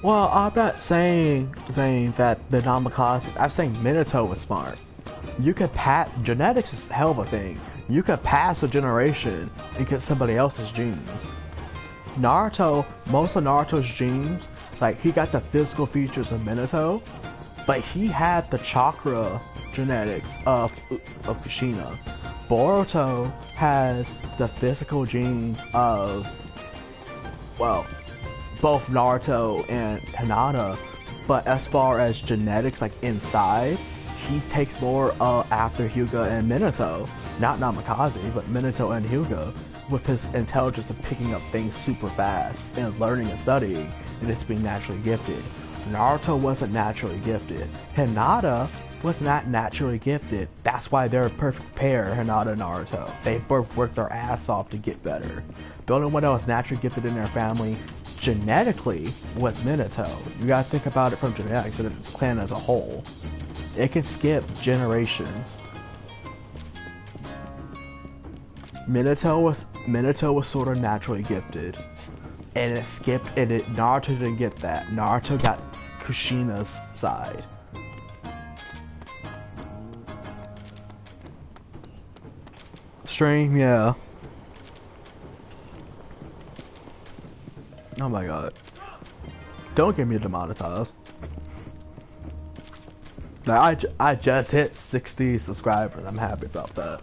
Well, I'm not saying that the Namikaze. I'm saying Minato was smart. You could pass. Genetics is a hell of a thing. You could pass a generation and get somebody else's genes. Naruto, most of Naruto's genes, like, he got the physical features of Minato, but he had the chakra genetics of Kushina. Boruto has the physical genes of, well, both Naruto and Hinata, but as far as genetics, like inside, he takes more after Hyuga and Minato. Not Namikaze, but Minato and Hyuga, with his intelligence of picking up things super fast and learning and studying, and it's being naturally gifted. Naruto wasn't naturally gifted. Hinata was not naturally gifted. That's why they're a perfect pair, Hinata and Naruto. They both worked their ass off to get better. The only one that was naturally gifted in their family genetically was Minato. You gotta think about it from genetics, but the clan as a whole. It can skip generations. Minato was sort of naturally gifted, and it skipped. Naruto didn't get that. Naruto got Kushina's side. Stream, yeah. Oh my god. Don't get me demonetized. Like, I just hit 60 subscribers. I'm happy about that.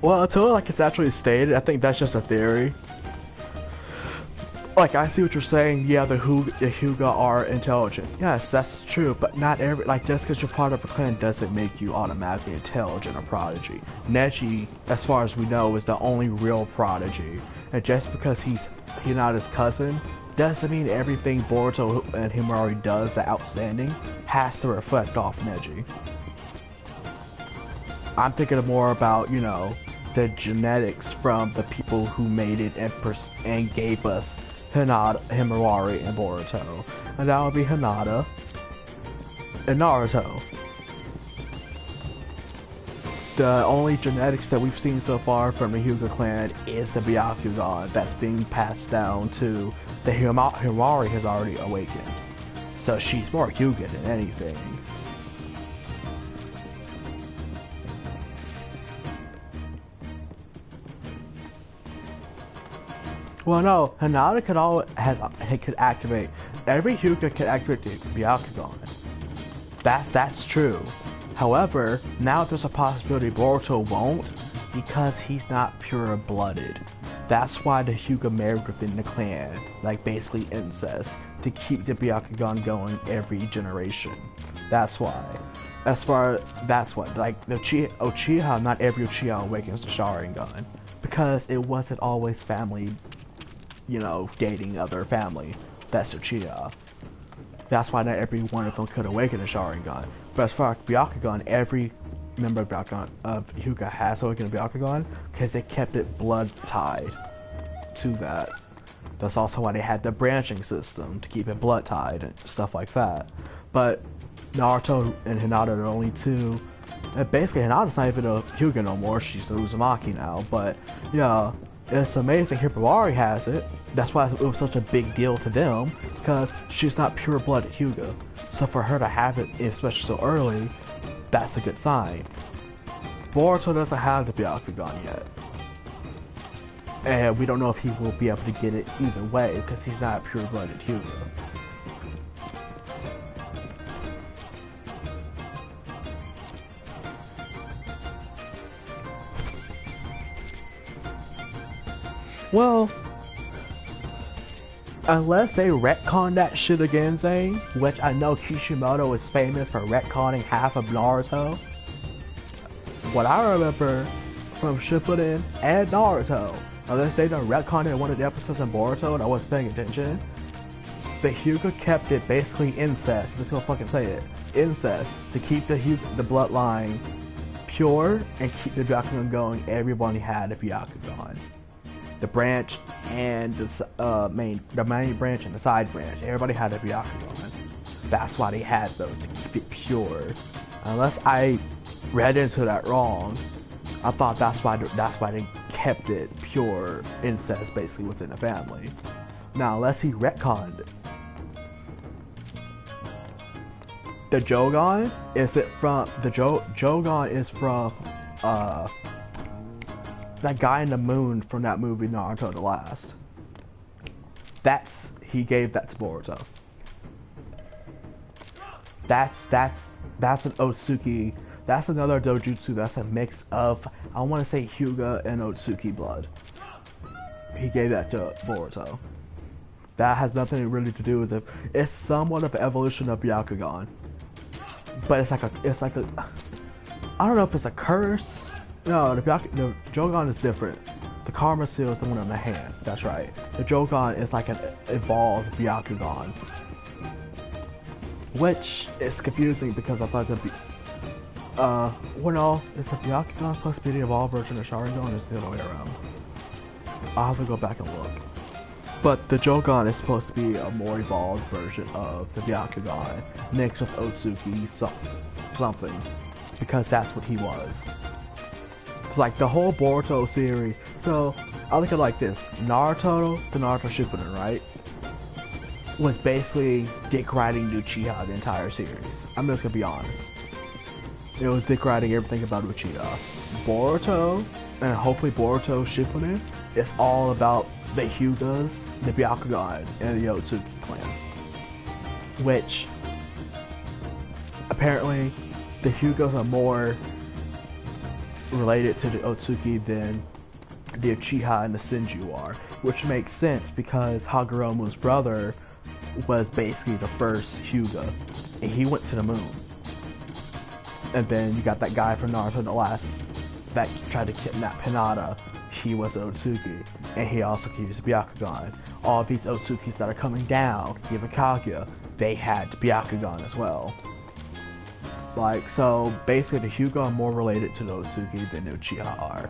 Well, until like it's actually stated, I think that's just a theory. Like, I see what you're saying. Yeah, the Hyuga are intelligent. Yes, that's true, but not every, like, just because you're part of a clan doesn't make you automatically intelligent or prodigy. Neji, as far as we know, is the only real prodigy, and just because he's not his cousin, doesn't mean everything Boruto and Himari does that's outstanding has to reflect off Neji. I'm thinking more about, you know, the genetics from the people who made it and gave us Hinata, Himawari, and Boruto. And that would be Hinata and Naruto. The only genetics that we've seen so far from the Hyuga clan is the Byakugan that's being passed down to the Himawari has already awakened. So she's more Hyuga than anything. Well, no, Hinata could activate. Every Hyuga can activate the Byakugan. That's true. However, now there's a possibility Boruto won't because he's not pure-blooded. That's why the Hyuga married within the clan, like basically incest, to keep the Byakugan going every generation. That's why. That's what, like the Uchiha, not every Uchiha awakens the Sharingan because it wasn't always family. You know, dating other family. That's Uchiha. That's why not every one of them could awaken a Sharingan. But as far as Byakugan, every member of Hyuga has awakened a Byakugan because they kept it blood tied to that. That's also why they had the branching system to keep it blood tied and stuff like that. But Naruto and Hinata are the only two. And basically, Hinata's not even a Hyuga no more. She's a Uzumaki now. But yeah. It's amazing Himawari has it. That's why it was such a big deal to them. It's because she's not pure-blooded Hyuga. So for her to have it, especially so early, that's a good sign. Boruto doesn't have the Byakugan yet. And we don't know if he will be able to get it either way, because he's not pure-blooded Hyuga. Well, unless they retcon that shit again, Zane, which I know Kishimoto is famous for retconning half of Naruto. What I remember from Shippuden and Naruto, unless they done retconned in one of the episodes in Boruto and I wasn't paying attention, the Hyuga kept it basically incest. I'm just gonna fucking say it. Incest. To keep the bloodline pure and keep the Byakugan going, everybody had a Byakugan. The branch and the main branch and the side branch. Everybody had a Byakugan. That's why they had those, to keep it pure. Unless I read into that wrong, I thought that's why they kept it pure incest basically within the family. Now, unless he retconned it. The Jogan is it from Jogan is from that guy in the moon from that movie Naruto the Last. He gave that to Boruto. That's an Otsuki. That's another dojutsu. That's a mix of, I want to say, Hyuga and Otsuki blood. He gave that to Boruto. That has nothing really to do with it. It's somewhat of an evolution of Byakugan, but it's like a. I don't know if it's a curse. No, the Jogan is different. The Karma Seal is the one on the hand. That's right. The Jogan is like an evolved Byakugan. Which is confusing because I thought that'd be... well no, is the Byakugan supposed to be the evolved version of Sharingan or is it the other way around? I'll have to go back and look. But the Jogan is supposed to be a more evolved version of the Byakugan, mixed with Otsuki something. Because that's what he was. It's like the whole Boruto series. So I look at it like this: Naruto to Naruto Shippuden, right? was basically dick riding Uchiha the entire series. I'm just gonna be honest. It was dick riding everything about Uchiha. Boruto, and hopefully Boruto Shippuden, it's all about the Hyugas, the Byakugan, and the Otsuki clan. Which, apparently, the Hyugas are more related to the Otsuki than the Uchiha and the Senju are. Which makes sense because Hagoromo's brother was basically the first Hyuga, and he went to the moon. And then you got that guy from Naruto that tried to kidnap Hinata. He was Otsuki, and he also could use Byakugan. All these Otsukis that are coming down, even Kaguya, they had Byakugan as well. Like, so basically the Hyuga are more related to the Otsuki than the Uchiha are.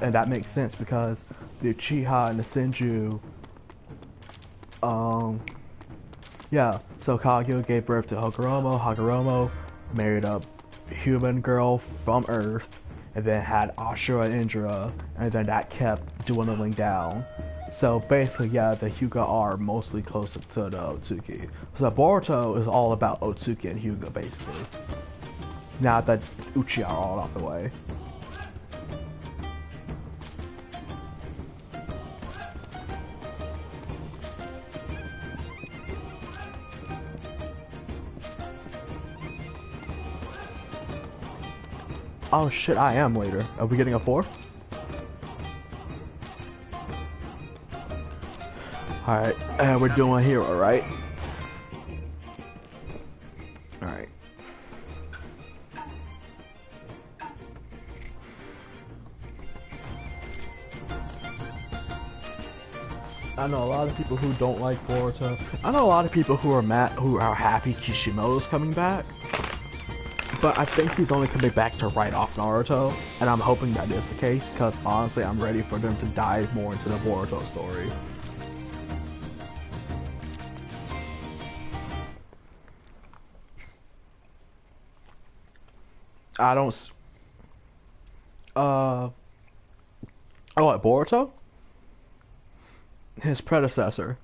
And that makes sense because the Uchiha and the Senju, yeah, so Kaguya gave birth to Hagoromo. Hagoromo married a human girl from Earth, and then had Ashura and Indra, and then that kept dwindling down. So basically, yeah, the Hyuga are mostly closer to the Otsuki. So Boruto is all about Otsuki and Hyuga, basically. Now that Uchiha are all out the way. Oh shit, I am later. Are we getting a 4? Alright, and we're doing hero, right? Alright. I know a lot of people who don't like Boruto. I know a lot of people who are happy Kishimoto's coming back. But I think he's only coming back to write off Naruto, and I'm hoping that is the case, because honestly I'm ready for them to dive more into the Boruto story. I don't... Oh, what, Boruto? His predecessor.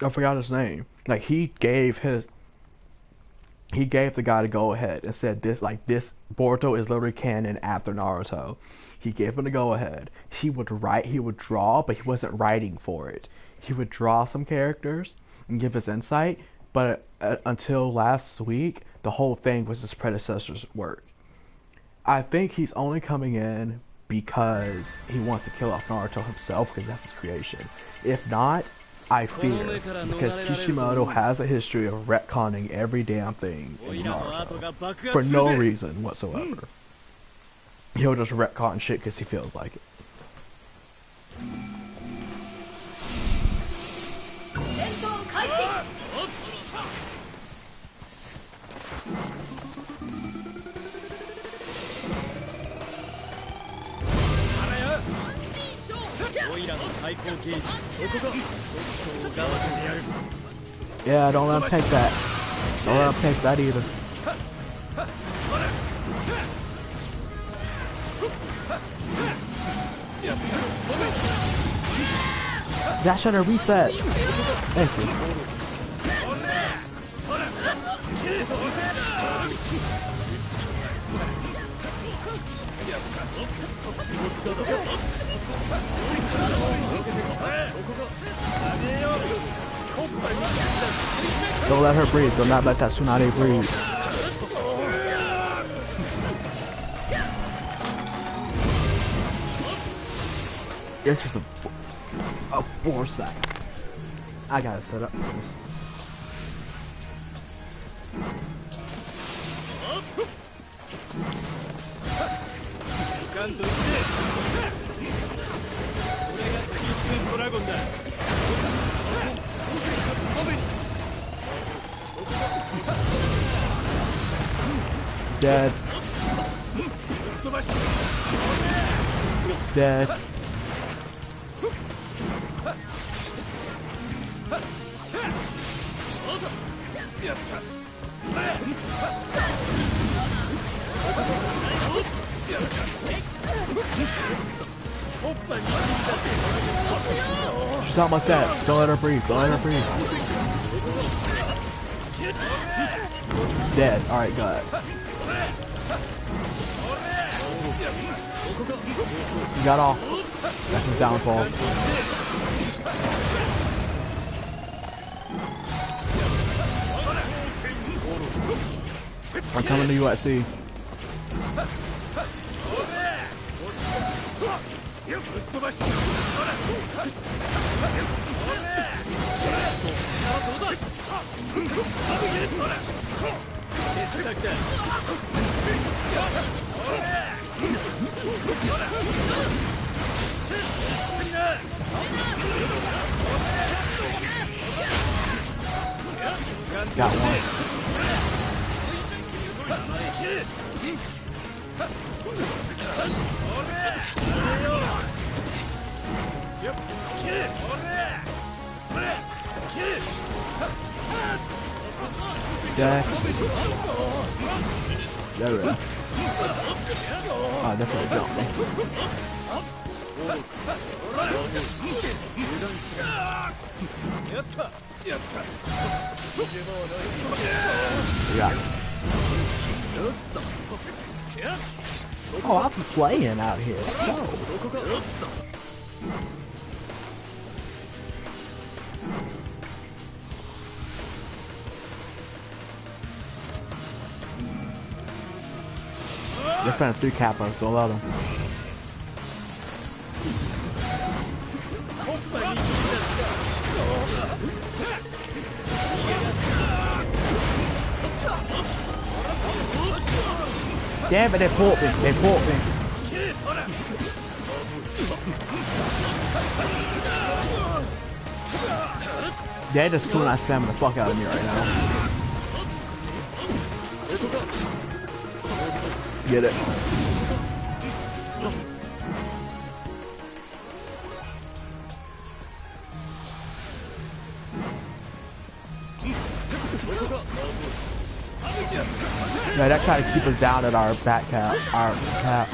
I forgot his name. Like, he gave the guy to go ahead and said this Boruto is literally canon after Naruto. He gave him the go ahead. He would draw, but he wasn't writing for it. He would draw some characters and give his insight, but until last week, the whole thing was his predecessor's work. I think he's only coming in because he wants to kill off Naruto himself, because that's his creation. If not, I fear, because Kishimoto has a history of retconning every damn thing in Naruto for no reason whatsoever. He'll just retcon shit because he feels like it. Yeah, don't let him take that. Don't let him take that either. That should have reset. Thank you. Don't let her breathe. Do not let that Tsunade breathe. It's just a foresight. I gotta set up for this. Dead. Dead. She's almost dead. Don't let her breathe. Don't let her breathe. Dead. Alright, good. You got off. That's his downfall. I'm coming to USC. Got one. Jack. There we go. Oh, definitely jumped me. Yeah. Oh, I'm slaying out here. So. They're trying to 3 capos, so allow them. Damn it, they pulled me. They pulled me. They're just kunai spamming the fuck out of me right now. Get it. Yeah, that tried to keep us down at our back cap, our cap.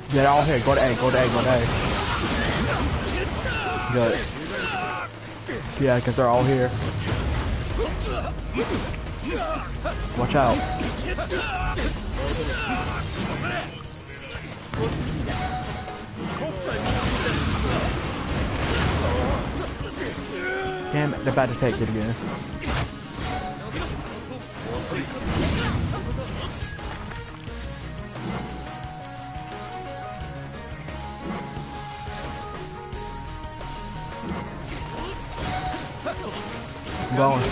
Yeah, they're all here. Go to A, go to A, go to A. Good. Yeah, because they're all here. Watch out. Damn it, they're about to take it again. I'm going.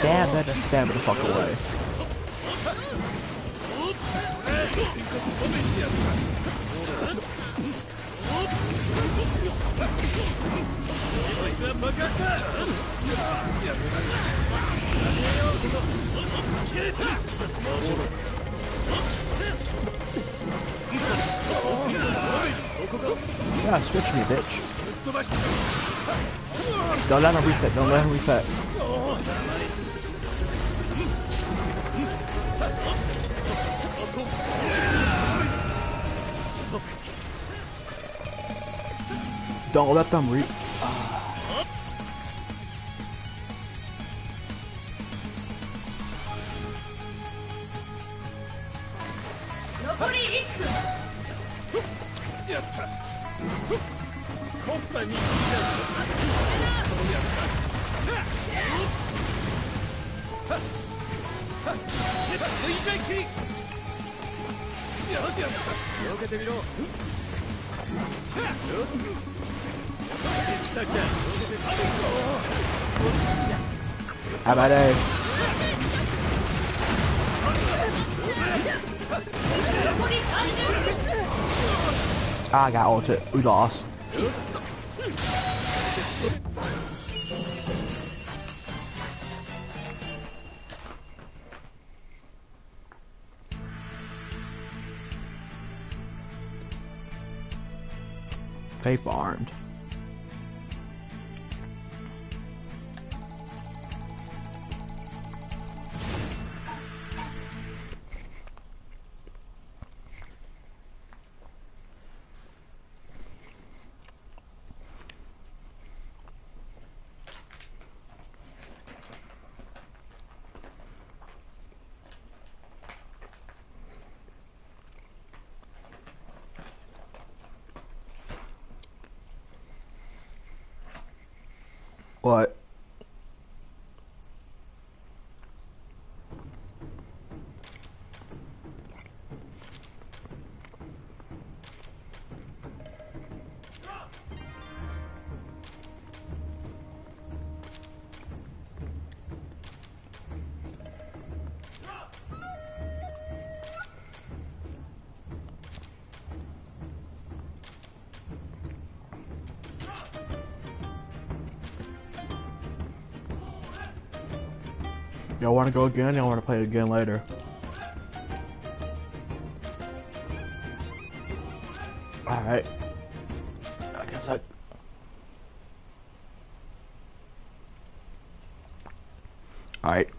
Damn, that just stabbed the fuck away. Yeah, switch me, bitch. Don't let him reset, don't let him reset. Don't let them reap. How about A? I got ulted. We lost. Faith armed. What? Y'all want to go again? Y'all want to play it again later? Alright. I guess I... Alright.